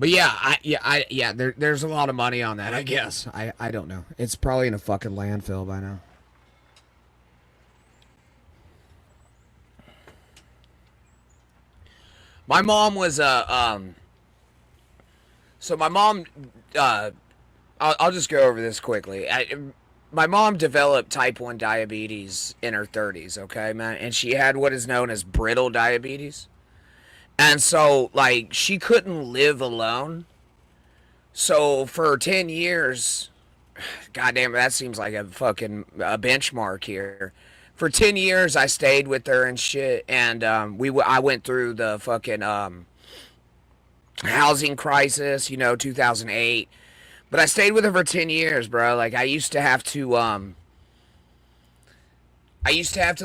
yeah, there's a lot of money on that, I guess. I don't know. It's probably in a fucking landfill by now. My mom was so my mom I'll just go over this quickly. My mom developed type 1 diabetes in her 30s, okay, man? And she had what is known as brittle diabetes. And so, like, she couldn't live alone. So, for 10 years, goddamn, that seems like a fucking benchmark here. For 10 years, I stayed with her and shit. And I went through the fucking housing crisis, 2008. But I stayed with her for 10 years, bro. Like, I used to have to,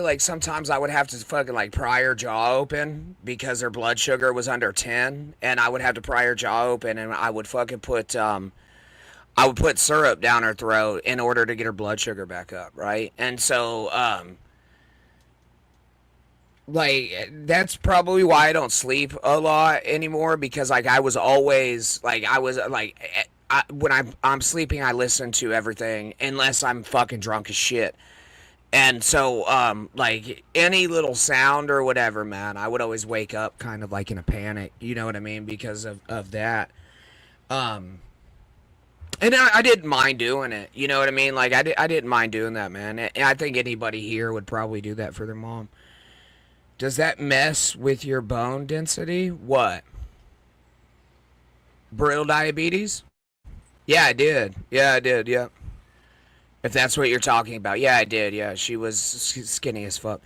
like, sometimes I would have to fucking, like, pry her jaw open because her blood sugar was under 10. And I would have to pry her jaw open and I would fucking put syrup down her throat in order to get her blood sugar back up, right? And so, like, that's probably why I don't sleep a lot anymore because, like, I was always, like, when I'm sleeping, I listen to everything unless I'm fucking drunk as shit. And so, like, any little sound or whatever, man, I would always wake up kind of like in a panic, you know what I mean, because of that. And I didn't mind doing it, you know what I mean? Like, I didn't mind doing that, man. And I think anybody here would probably do that for their mom. Does that mess with your bone density? What? Brittle diabetes? Yeah, I did. Yeah. If that's what you're talking about. Yeah, I did. Yeah, she was skinny as fuck.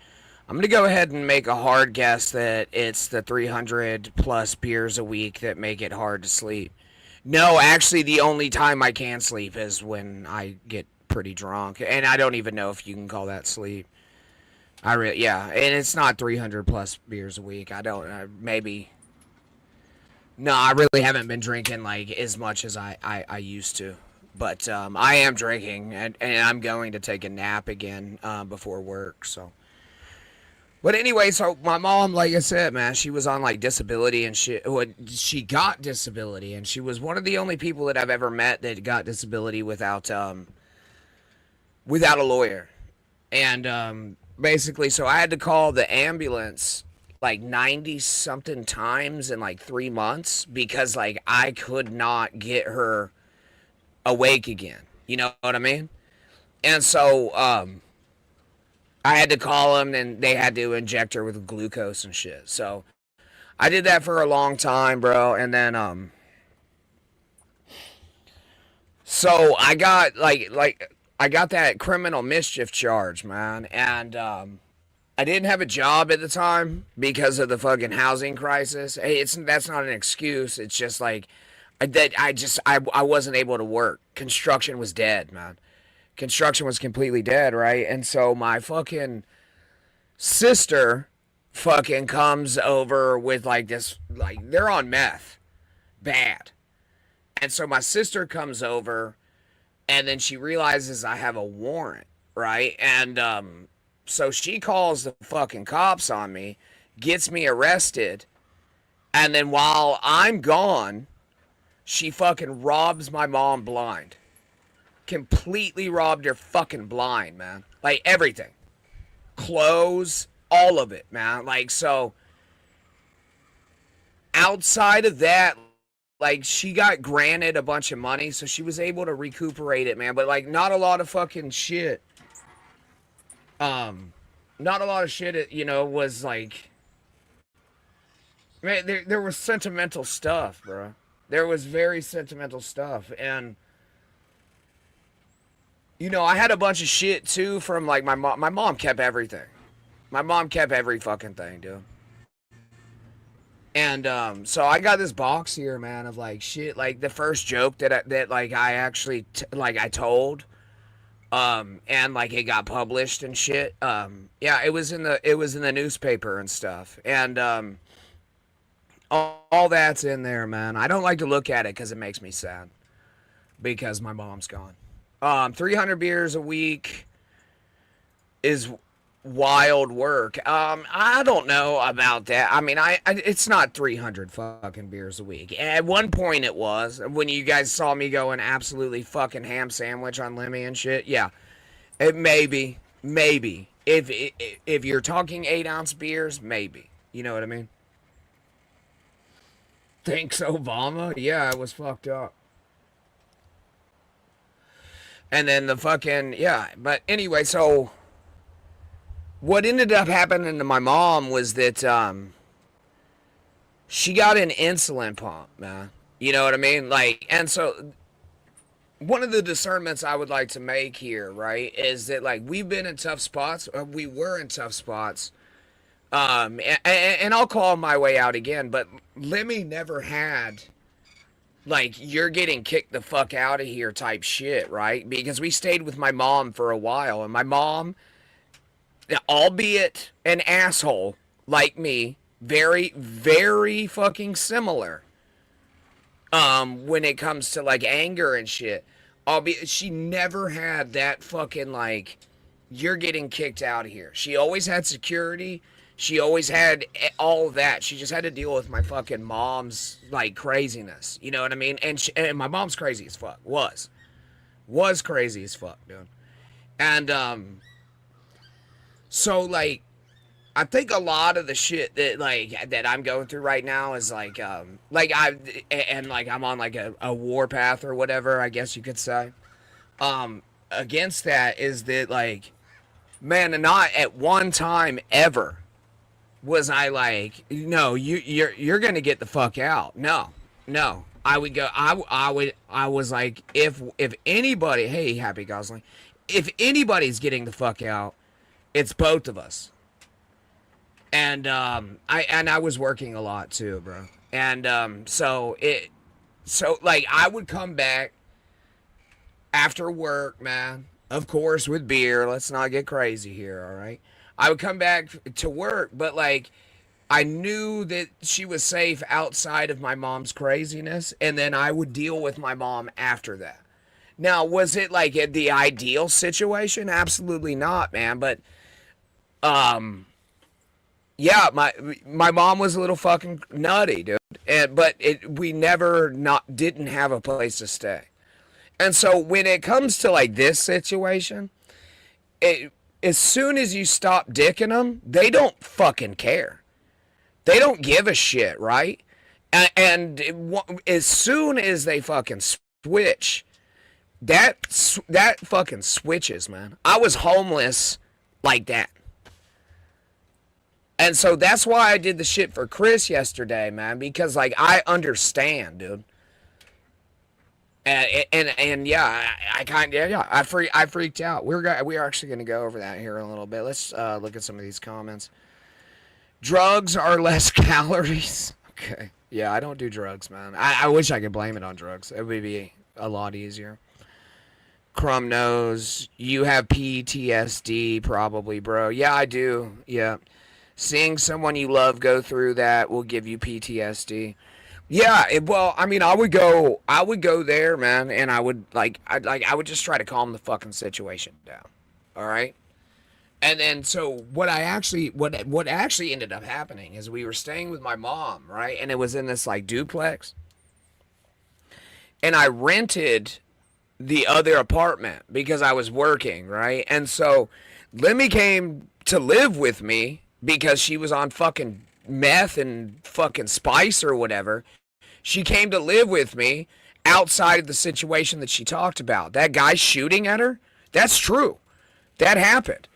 I'm going to go ahead and make a hard guess that it's the 300 plus beers a week that make it hard to sleep. No, actually, the only time I can sleep is when I get pretty drunk. And I don't even know if you can call that sleep. Yeah, and it's not 300 plus beers a week. I don't, maybe. No, I really haven't been drinking like as much as I used to. But I am drinking, and I'm going to take a nap again before work. So, but anyway, so my mom, like I said, man, she was on like disability and shit. She got disability, and she was one of the only people that I've ever met that got disability without a lawyer. And basically, so I had to call the ambulance like 90 something times in like 3 months because like I could not get her awake again. You know what I mean? And so I had to call them and they had to inject her with glucose and shit. So I did that for a long time, bro. And then so I got I got that criminal mischief charge, man. And I didn't have a job at the time because of the fucking housing crisis. Hey, that's not an excuse. It's just like I wasn't able to work. Construction was dead, man. Construction was completely dead, right? And so my fucking sister fucking comes over with like this, like they're on meth, bad. And so my sister comes over, and then she realizes I have a warrant right? And so she calls the fucking cops on me, gets me arrested, and then while I'm gone, she fucking robs my mom blind. Completely robbed her fucking blind, man. Like everything. Clothes, all of it, man. Like, so outside of that, like, she got granted a bunch of money, so she was able to recuperate it, man. But like, not a lot of fucking shit. Not a lot of shit, you know, was like, man, there was sentimental stuff, bro. There was very sentimental stuff, and you know, I had a bunch of shit too from like my mom. My mom kept everything. My mom kept every fucking thing, dude. And so I got this box here, man, of like shit, like the first joke that like I actually I told, and like it got published and shit. Yeah, it was in the newspaper and stuff, and all that's in there, man. I don't like to look at it because it makes me sad because my mom's gone. 300 beers a week is wild work. I don't know about that. I mean, it's not 300 fucking beers a week. At one point it was, when you guys saw me going absolutely fucking ham sandwich on Lemmy and shit. Yeah, it maybe. If you're talking 8-ounce beers, maybe. You know what I mean? Thanks, Obama. Yeah, it was fucked up. And then the fucking, yeah. But anyway, so what ended up happening to my mom was that she got an insulin pump, man. You know what I mean? Like, and so one of the discernments I would like to make here, right, is that like we've been in tough spots. We were in tough spots. And I'll call my way out again, but Lemmy never had like, you're getting kicked the fuck out of here type shit, right? Because we stayed with my mom for a while, and my mom, albeit an asshole like me, very, very fucking similar, when it comes to like anger and shit, albeit she never had that fucking like, you're getting kicked out of here. She always had security. She always had all of that. She just had to deal with my fucking mom's, like, craziness. You know what I mean? And my mom's crazy as fuck. Was crazy as fuck, dude. And, so, like, I think a lot of the shit that, like, that I'm going through right now is, like, I'm on, like, a war path or whatever, I guess you could say. Against that is that, like, man, not at one time ever was I like, no, you're gonna get the fuck out. No. I would go. I was like, if anybody, hey, Happy Gosling, if anybody's getting the fuck out, it's both of us. And I was working a lot too, bro. And so like I would come back after work, man. Of course, with beer. Let's not get crazy here, all right? I would come back to work, but like I knew that she was safe outside of my mom's craziness, and then I would deal with my mom after that. Now, was it like the ideal situation? Absolutely not, man. But yeah, my mom was a little fucking nutty, dude. But we never didn't have a place to stay. And so when it comes to like this situation, as soon as you stop dicking them, they don't fucking care. They don't give a shit, right? And as soon as they fucking switch, that fucking switches, man. I was homeless like that. And so that's why I did the shit for Chris yesterday, man, because like I understand, dude. And yeah, I freaked out. We're actually gonna go over that here in a little bit. Let's look at some of these comments. Drugs are less calories. Okay, yeah, I don't do drugs, man. I wish I could blame it on drugs. It would be a lot easier. Crumb nose, you have PTSD probably, bro. Yeah, I do. Yeah, seeing someone you love go through that will give you PTSD. Yeah, well, I mean, I would go there, man, and I would just try to calm the fucking situation down. All right. And then so what actually ended up happening is we were staying with my mom, right? And it was in this like duplex. And I rented the other apartment because I was working, right? And so Lemmy came to live with me because she was on fucking meth and fucking spice or whatever. She came to live with me outside of the situation that she talked about. That guy shooting at her, that's true. That happened.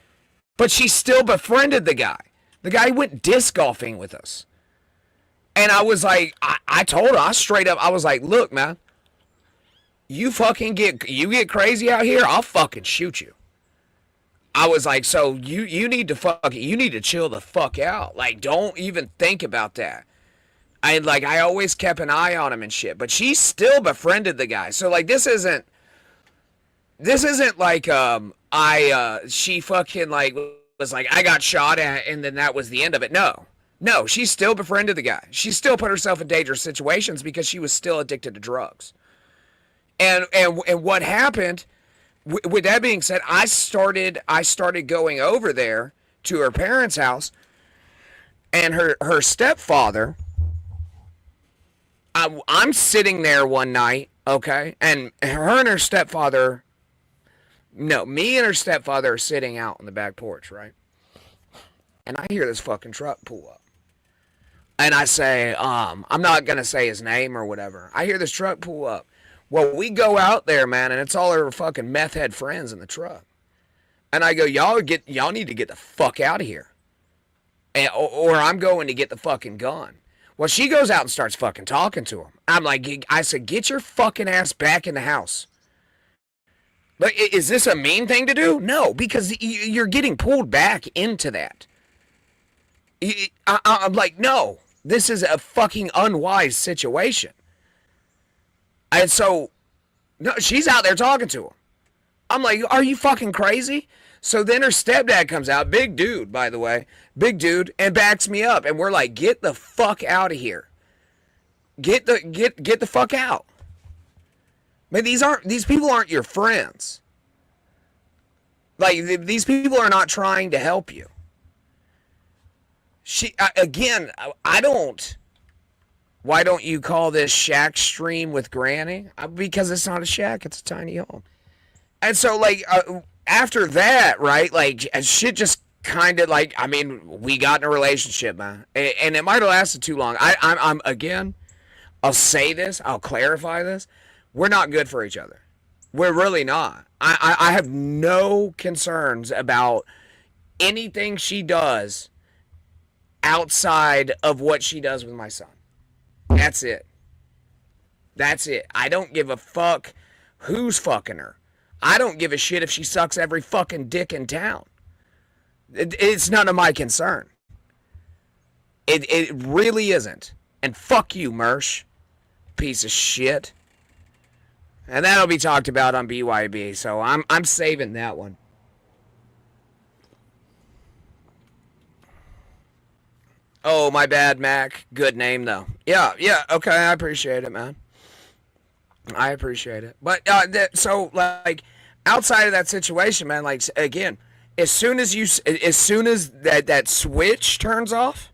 But she still befriended the guy. The guy went disc golfing with us. And I was like, I told her, I straight up, I was like, look, man, you get crazy out here, I'll fucking shoot you. I was like, so you need to chill the fuck out. Like, don't even think about that. I always kept an eye on him and shit, but she still befriended the guy. So like, this isn't like, she fucking like was like, I got shot at and then that was the end of it. No, she still befriended the guy. She still put herself in dangerous situations because she was still addicted to drugs. And what happened, with that being said, I started going over there to her parents' house, and her stepfather, I'm sitting there one night, okay, and her and her stepfather, no, me and her stepfather are sitting out on the back porch, right? And I hear this fucking truck pull up. And I say, I'm not going to say his name or whatever. I hear this truck pull up. Well, we go out there, man, and it's all our fucking meth head friends in the truck. And I go, y'all need to get the fuck out of here. Or I'm going to get the fucking gun. Well, she goes out and starts fucking talking to him. I said, get your fucking ass back in the house. Like, is this a mean thing to do? No, because you're getting pulled back into that. I'm like, no, this is a fucking unwise situation. And so, no, she's out there talking to him. I'm like, are you fucking crazy? So then her stepdad comes out, big dude, by the way, big dude, and backs me up. And we're like, get the fuck out of here. Get the fuck out. Man, these people aren't your friends. Like, these people are not trying to help you. Why don't you call this shack stream with Granny? Because it's not a shack, it's a tiny home. And so, like, after that, right, like, shit just kind of, like, I mean, we got in a relationship, man. And it might have lasted too long. I'm again, I'll say this, I'll clarify this. We're not good for each other. We're really not. I have no concerns about anything she does outside of what she does with my son. That's it. That's it. I don't give a fuck who's fucking her. I don't give a shit if she sucks every fucking dick in town. It's none of my concern. It really isn't. And fuck you, Mersh. Piece of shit. And that'll be talked about on BYB, so I'm saving that one. Oh, my bad, Mac. Good name, though. Yeah, okay, I appreciate it, man. I appreciate it. But, so, like, outside of that situation, man, like, again, as soon as that switch turns off,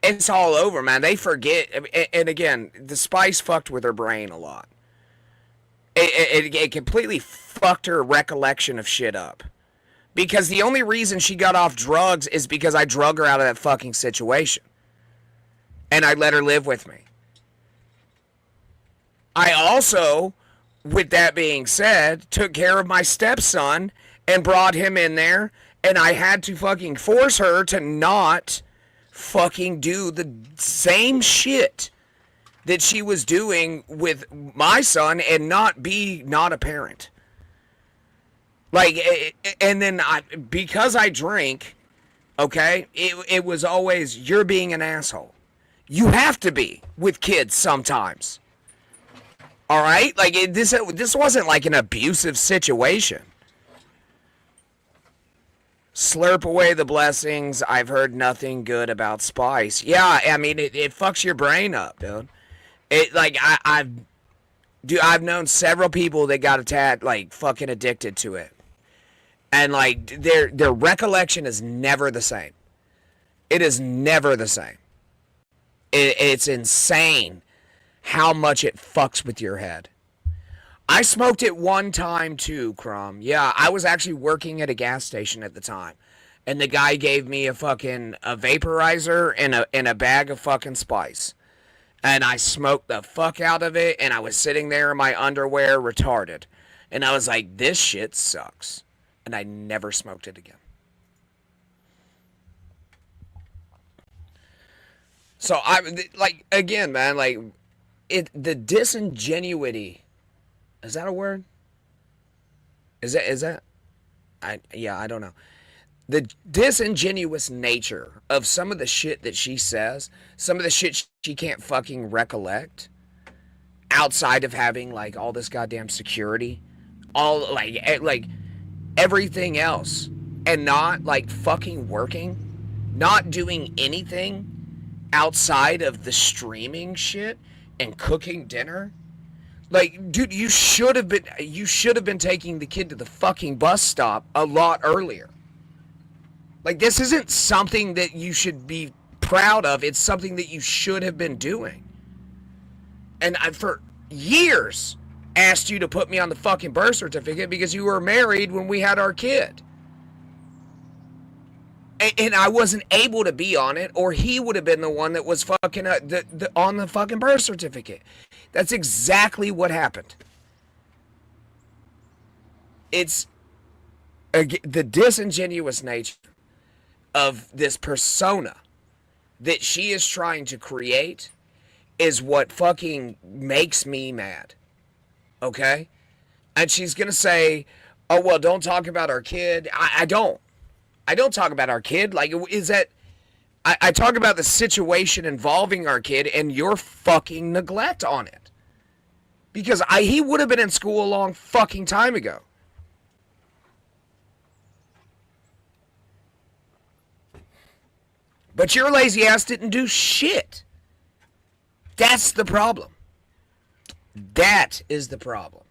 it's all over, man. They forget, and again, the spice fucked with her brain a lot. It completely fucked her recollection of shit up. Because the only reason she got off drugs is because I drug her out of that fucking situation. And I let her live with me. I also, with that being said, took care of my stepson and brought him in there. And I had to fucking force her to not fucking do the same shit that she was doing with my son and not a parent. Like, and then because I drink, okay, it was always, you're being an asshole. You have to be with kids sometimes. All right? Like, this wasn't like an abusive situation. Slurp away the blessings. I've heard nothing good about spice. Yeah, I mean, it fucks your brain up, dude. I've known several people that got fucking addicted to it. And like their recollection is never the same. It is never the same. It's insane how much it fucks with your head. I smoked it one time too, Crumb. Yeah, I was actually working at a gas station at the time. And the guy gave me a vaporizer and a bag of fucking spice. And I smoked the fuck out of it, and I was sitting there in my underwear retarded. And I was like, this shit sucks. And I never smoked it again. So I like, again, man, like the disingenuity, is that a word? Is that I don't know. The disingenuous nature of some of the shit that she says, some of the shit she can't fucking recollect outside of having like all this goddamn security, all like everything else, and not like fucking working, not doing anything outside of the streaming shit and cooking dinner. Like, dude, you should have been taking the kid to the fucking bus stop a lot earlier. Like, this isn't something that you should be proud of. It's something that you should have been doing. And I, for years, asked you to put me on the fucking birth certificate because you were married when we had our kid. And I wasn't able to be on it, or he would have been the one that was fucking on the fucking birth certificate. That's exactly what happened. It's the disingenuous nature of this persona that she is trying to create is what fucking makes me mad. Okay? And she's gonna say, oh, well, don't talk about our kid. I don't talk about our kid. Like, is that... I talk about the situation involving our kid and your fucking neglect on it. Because he would have been in school a long fucking time ago. But your lazy ass didn't do shit. That's the problem. That is the problem.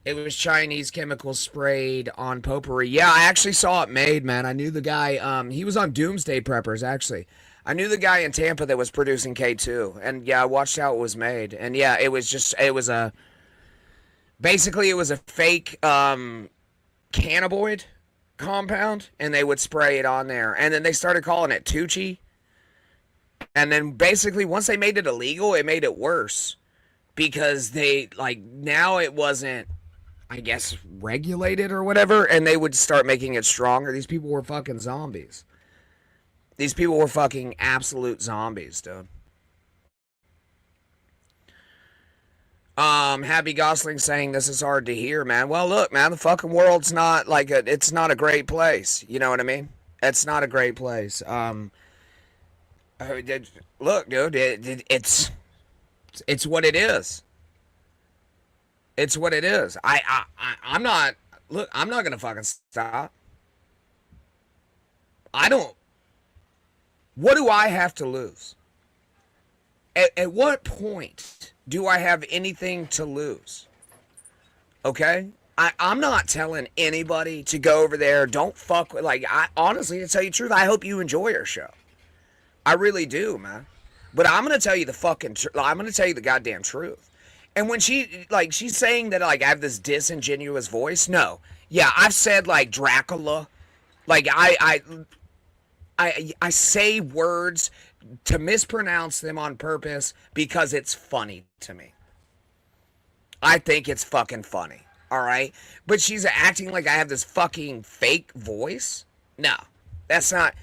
It was Chinese chemicals sprayed on potpourri. Yeah, I actually saw it made, man. I knew the guy. He was on Doomsday Preppers, actually. I knew the guy in Tampa that was producing K2. And yeah, I watched how it was made. And yeah, basically it was a fake cannabinoid compound, and they would spray it on there. And then they started calling it Tucci. And then basically once they made it illegal, it made it worse. Because they, like, now it wasn't, I guess, regulated or whatever, and they would start making it stronger. These people were fucking zombies. These people were fucking absolute zombies, dude. Happy Gosling saying this is hard to hear, man. Well, look, man, the fucking world's not like it's not a great place. You know what I mean? It's not a great place. Look, dude, it's what it is. It's what it is. I'm not gonna fucking stop. What do I have to lose? At what point do I have anything to lose? Okay? I'm not telling anybody to go over there. Don't fuck with, like, honestly, to tell you the truth, I hope you enjoy our show. I really do, man. But I'm gonna tell you I'm gonna tell you the goddamn truth. And when she's saying that, like, I have this disingenuous voice. No. Yeah, I've said, like, Dracula. Like, I say words to mispronounce them on purpose because it's funny to me. I think it's fucking funny. All right? But she's acting like I have this fucking fake voice? No. That's not...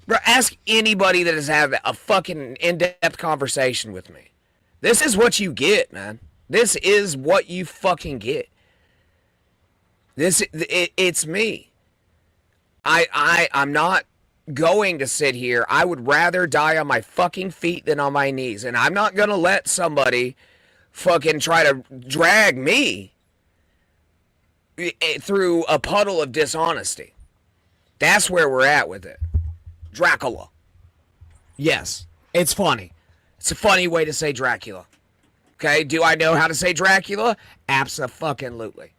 Bro, ask anybody that has had a fucking in-depth conversation with me. This is what you get, man. This is what you fucking get. It's me. I'm not going to sit here. I would rather die on my fucking feet than on my knees. And I'm not going to let somebody fucking try to drag me through a puddle of dishonesty. That's where we're at with it. Dracula. Yes, it's funny. It's a funny way to say Dracula. Okay, do I know how to say Dracula? Abso-fucking-lutely.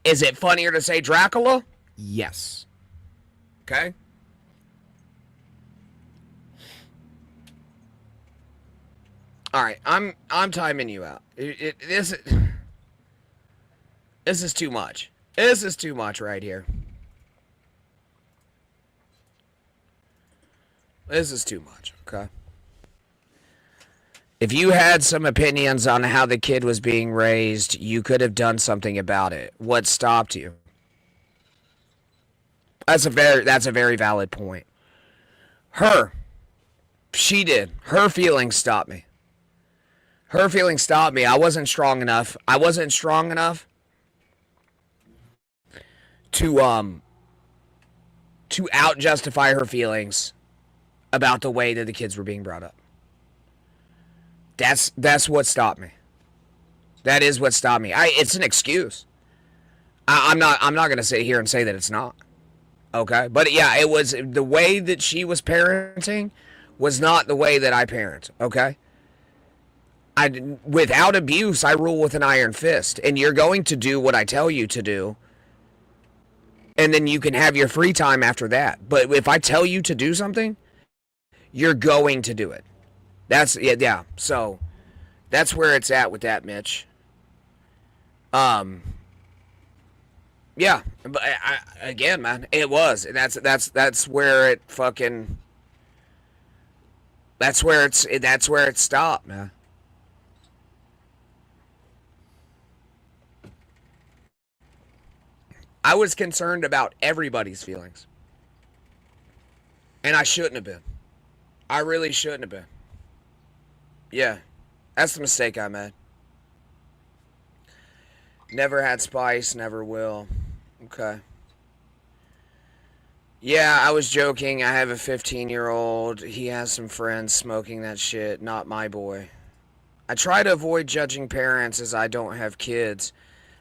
Is it funnier to say Dracula? Yes. Okay? All right, I'm timing you out. This is too much. This is too much right here. This is too much, okay? If you had some opinions on how the kid was being raised, you could have done something about it. What stopped you? That's a very valid point. She did. Her feelings stopped me. Her feelings stopped me. I wasn't strong enough. To out justify her feelings about the way that the kids were being brought up. That's what stopped me. That is what stopped me. It's an excuse. I'm not gonna sit here and say that it's not. Okay, but yeah, it was the way that she was parenting was not the way that I parent. Okay. Without abuse, I rule with an iron fist, and you're going to do what I tell you to do, and then you can have your free time after that. But if I tell you to do something, you're going to do it. Yeah. So that's where it's at with that, Mitch. Yeah, but again, man, it was. And that's where it fucking. That's where it stopped, man. I was concerned about everybody's feelings. And I shouldn't have been. I really shouldn't have been. Yeah. That's the mistake I made. Never had spice, never will. Okay. Yeah, I was joking. I have a 15-year-old. He has some friends smoking that shit. Not my boy. I try to avoid judging parents as I don't have kids.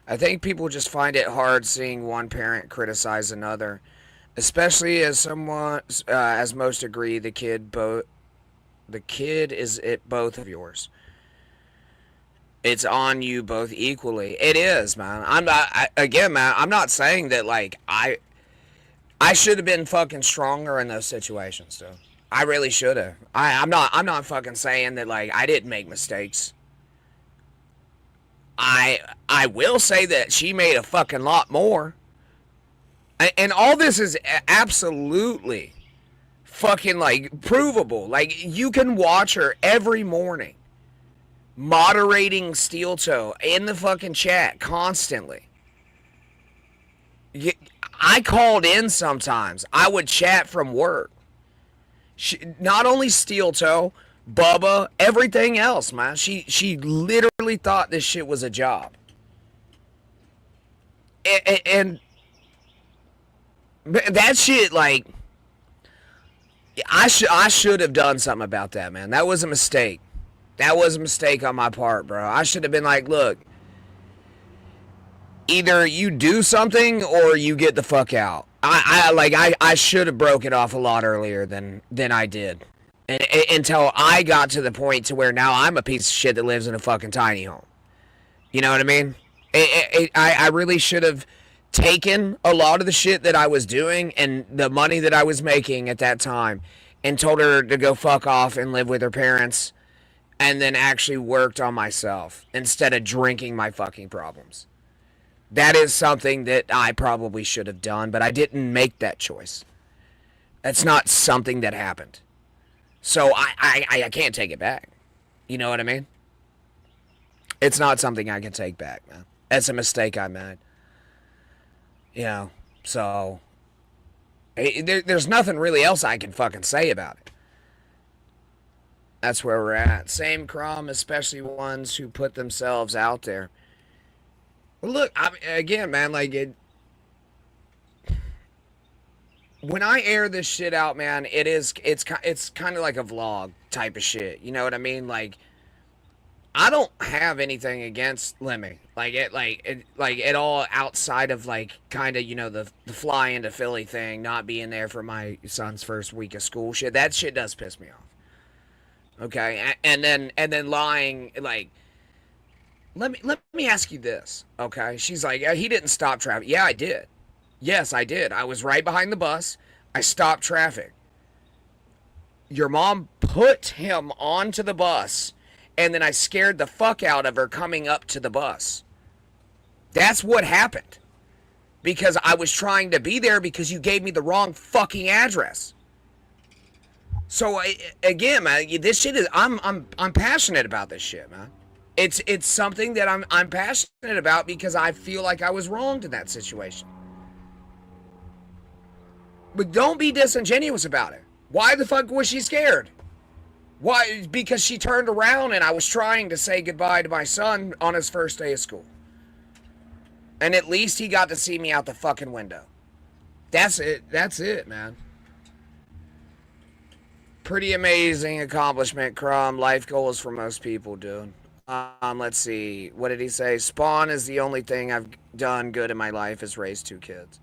I think people just find it hard seeing one parent criticize another, especially as as most agree, the kid is both of yours. It's on you both equally. It is, man. I'm not saying that like I should have been fucking stronger in those situations, though. I really should have. I'm not fucking saying that like I didn't make mistakes. I will say that she made a fucking lot more. And all this is absolutely fucking like provable. Like you can watch her every morning moderating Steel Toe in the fucking chat constantly. I called in sometimes. I would chat from work. Not only Steel Toe, Bubba, everything else, man. She literally thought this shit was a job. And that shit, like, I should have done something about that, man. That was a mistake. That was a mistake on my part, bro. I should have been like, look, either you do something or you get the fuck out. I should have broke it off a lot earlier than I did. Until I got to the point to where now I'm a piece of shit that lives in a fucking tiny home. You know what I mean? I really should have taken a lot of the shit that I was doing and the money that I was making at that time and told her to go fuck off and live with her parents and then actually worked on myself instead of drinking my fucking problems. That is something that I probably should have done, but I didn't make that choice. That's not something that happened. So I can't take it back. You know what I mean? It's not something I can take back, man. That's a mistake I made. You know, so there's nothing really else I can fucking say about it. That's where we're at. Same crumb, especially ones who put themselves out there. Well, look, again, man, like when I air this shit out, man, it's kind of like a vlog type of shit. You know what I mean? Like, I don't have anything against Lemmy, like at all outside of like kind of, you know, the fly into Philly thing, not being there for my son's first week of school shit. That shit does piss me off. Okay, and then lying, like let me ask you this, okay? She's like, he didn't stop traffic. Yeah, I did. Yes, I did. I was right behind the bus. I stopped traffic. Your mom put him onto the bus, and then I scared the fuck out of her coming up to the bus. That's what happened. Because I was trying to be there because you gave me the wrong fucking address. So again, man, this shit is I'm passionate about this shit, man. It's something that I'm passionate about because I feel like I was wronged in that situation. But don't be disingenuous about it. Why the fuck was she scared? Why? Because she turned around and I was trying to say goodbye to my son on his first day of school. And at least he got to see me out the fucking window. That's it. That's it, man. Pretty amazing accomplishment, Crumb. Life goals for most people, dude. Let's see. What did he say? Spawn is the only thing I've done good in my life is raise 2 kids.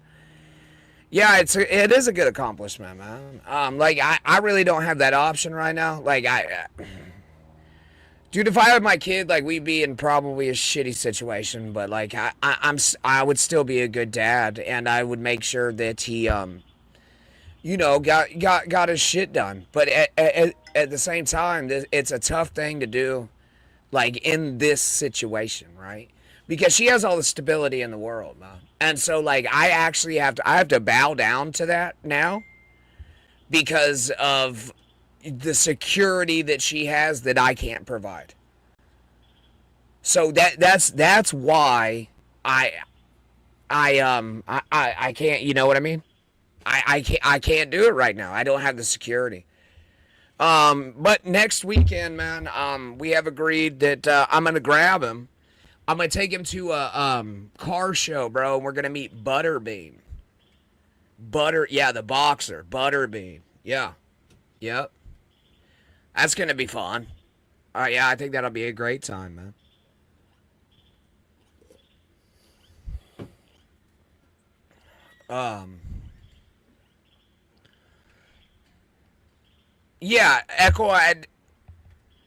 Yeah, it is a good accomplishment, man. Like, I really don't have that option right now. Like, dude, if I had my kid, like, we'd be in probably a shitty situation, but, like, I would still be a good dad, and I would make sure that he, you know, got his shit done. But at the same time, it's a tough thing to do, like, in this situation, right? Because she has all the stability in the world, man. And so, like, I actually have to bow down to that now because of the security that she has that I can't provide. So that's why I can't, you know what I mean? I can't do it right now. I don't have the security. But next weekend, man, we have agreed that I'm gonna grab him. I'm gonna take him to a car show, bro, and we're gonna meet Butterbean. Yeah, the boxer, Butterbean. Yeah. Yep. That's gonna be fun. Yeah, I think that'll be a great time, man. Yeah, Echo,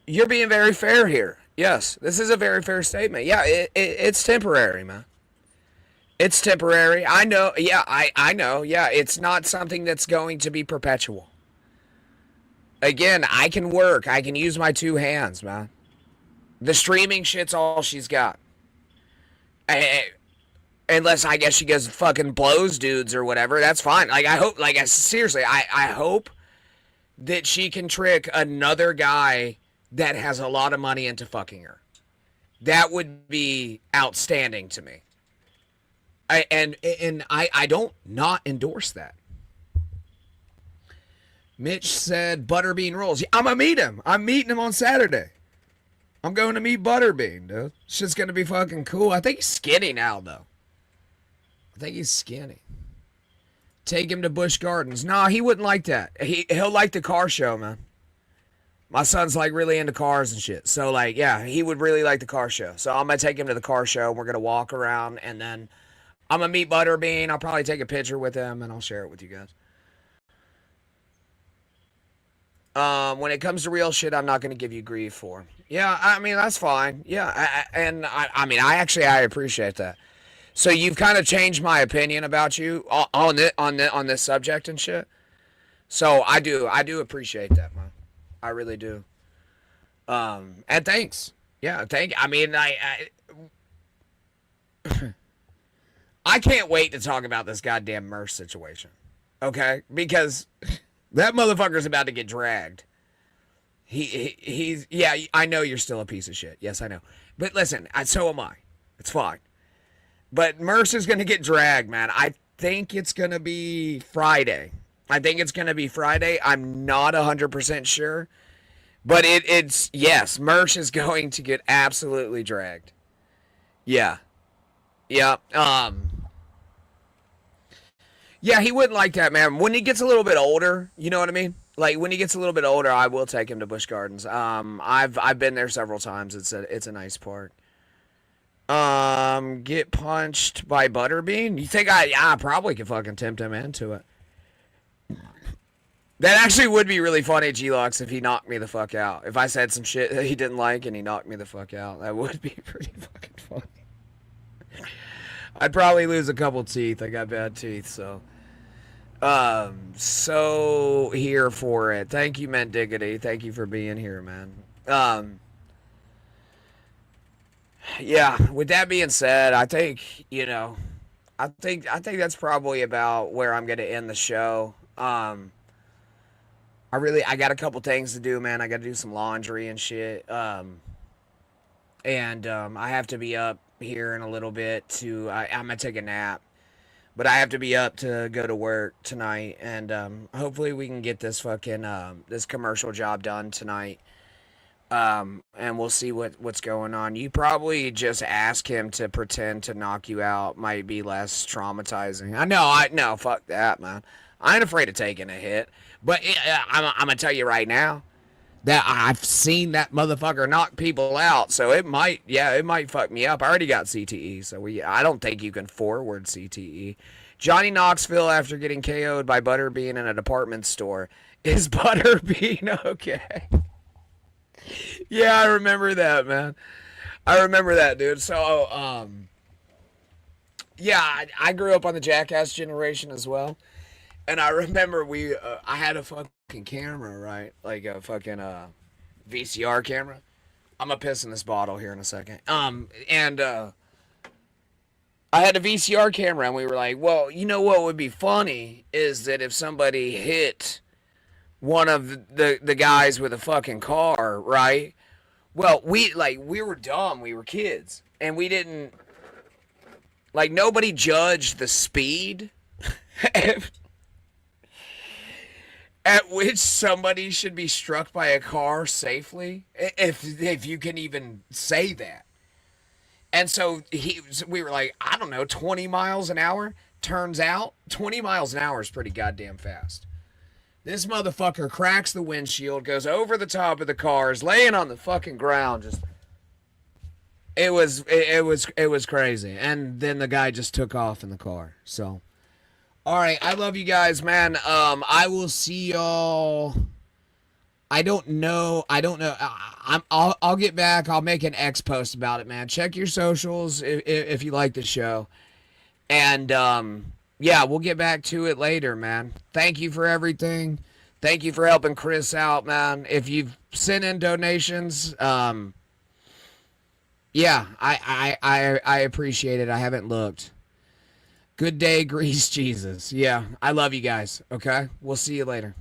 you're being very fair here. Yes, this is a very fair statement. Yeah, it's temporary, man. It's temporary. I know. Yeah, I know. Yeah, it's not something that's going to be perpetual. Again, I can work. I can use my 2 hands, man. The streaming shit's all she's got. Unless I guess she goes fucking blows dudes or whatever. That's fine. Like, I hope, like, seriously, I hope that she can trick another guy that has a lot of money into fucking her. That would be outstanding to me. I don't not endorse that. Mitch said Butterbean rolls. Yeah, I'm gonna meet him. I'm meeting him on Saturday. I'm going to meet Butterbean, dude. It's just gonna be fucking cool. I think he's skinny now, though. I think he's skinny. Take him to Busch Gardens. Nah, he wouldn't like that. He'll like the car show, man. My son's like really into cars and shit. So like, yeah, he would really like the car show. So I'm gonna take him to the car show. We're gonna walk around and then I'm gonna meet Butterbean. I'll probably take a picture with him and I'll share it with you guys. When it comes to real shit, I'm not gonna give you grief for. Yeah, I mean that's fine. Yeah, I mean I appreciate that. So you've kind of changed my opinion about you on this subject and shit. So I do appreciate that, man. I really do. And thanks. Yeah, I mean, I can't wait to talk about this goddamn Merce situation. Okay? Because that motherfucker's about to get dragged. He's yeah, I know you're still a piece of shit. Yes, I know. But listen, so am I. It's fine. But Merce is going to get dragged, man. I think it's going to be Friday. I'm not 100% sure. But it's yes, Merce is going to get absolutely dragged. Yeah. Yeah. Yeah, he wouldn't like that, man. When he gets a little bit older, you know what I mean? Like when he gets a little bit older, I will take him to Busch Gardens. I've been there several times. It's a nice park. Get punched by Butterbean? You think I probably could fucking tempt him into it. That actually would be really funny, G-Lux, if he knocked me the fuck out. If I said some shit that he didn't like and he knocked me the fuck out, that would be pretty fucking funny. I'd probably lose a couple teeth. I got bad teeth, so. So here for it. Thank you, Mint Diggity. Thank you for being here, man. Yeah, with that being said, I think, I think that's probably about where I'm gonna end the show. I got a couple things to do, man. I gotta do some laundry and shit. And I have to be up here in a little bit I'm gonna take a nap. But I have to be up to go to work tonight, and hopefully we can get this fucking this commercial job done tonight. And we'll see what's going on. You probably just ask him to pretend to knock you out. Might be less traumatizing. No, fuck that, man. I ain't afraid of taking a hit. But I'm gonna tell you right now that I've seen that motherfucker knock people out, so it might fuck me up. I already got CTE, so I don't think you can forward CTE. Johnny Knoxville after getting KO'd by Butterbean in a department store. Is Butterbean okay? Yeah, I remember that, man. I remember that, dude. So, yeah, I grew up on the Jackass generation as well. And I remember I had a fucking camera, right? Like a fucking VCR camera. I'm gonna piss in this bottle here in a second. And I had a VCR camera, and we were like, well, you know what would be funny is that if somebody hit one of the guys with a fucking car, right? Well, we were dumb. We were kids, and we didn't nobody judged the speed. At which somebody should be struck by a car safely, if you can even say that. And so we were like, I don't know, 20 miles an hour? Turns out, 20 miles an hour is pretty goddamn fast. This motherfucker cracks the windshield, goes over the top of the car, is laying on the fucking ground, just... It was crazy. And then the guy just took off in the car, so... All right, I love you guys, man. I will see y'all. I don't know. I'll get back. I'll make an X post about it, man. Check your socials if you like the show. And yeah, we'll get back to it later, man. Thank you for everything. Thank you for helping Chris out, man. If you've sent in donations, yeah, I appreciate it. I haven't looked. Good day, Grease Jesus. Yeah, I love you guys, okay? We'll see you later.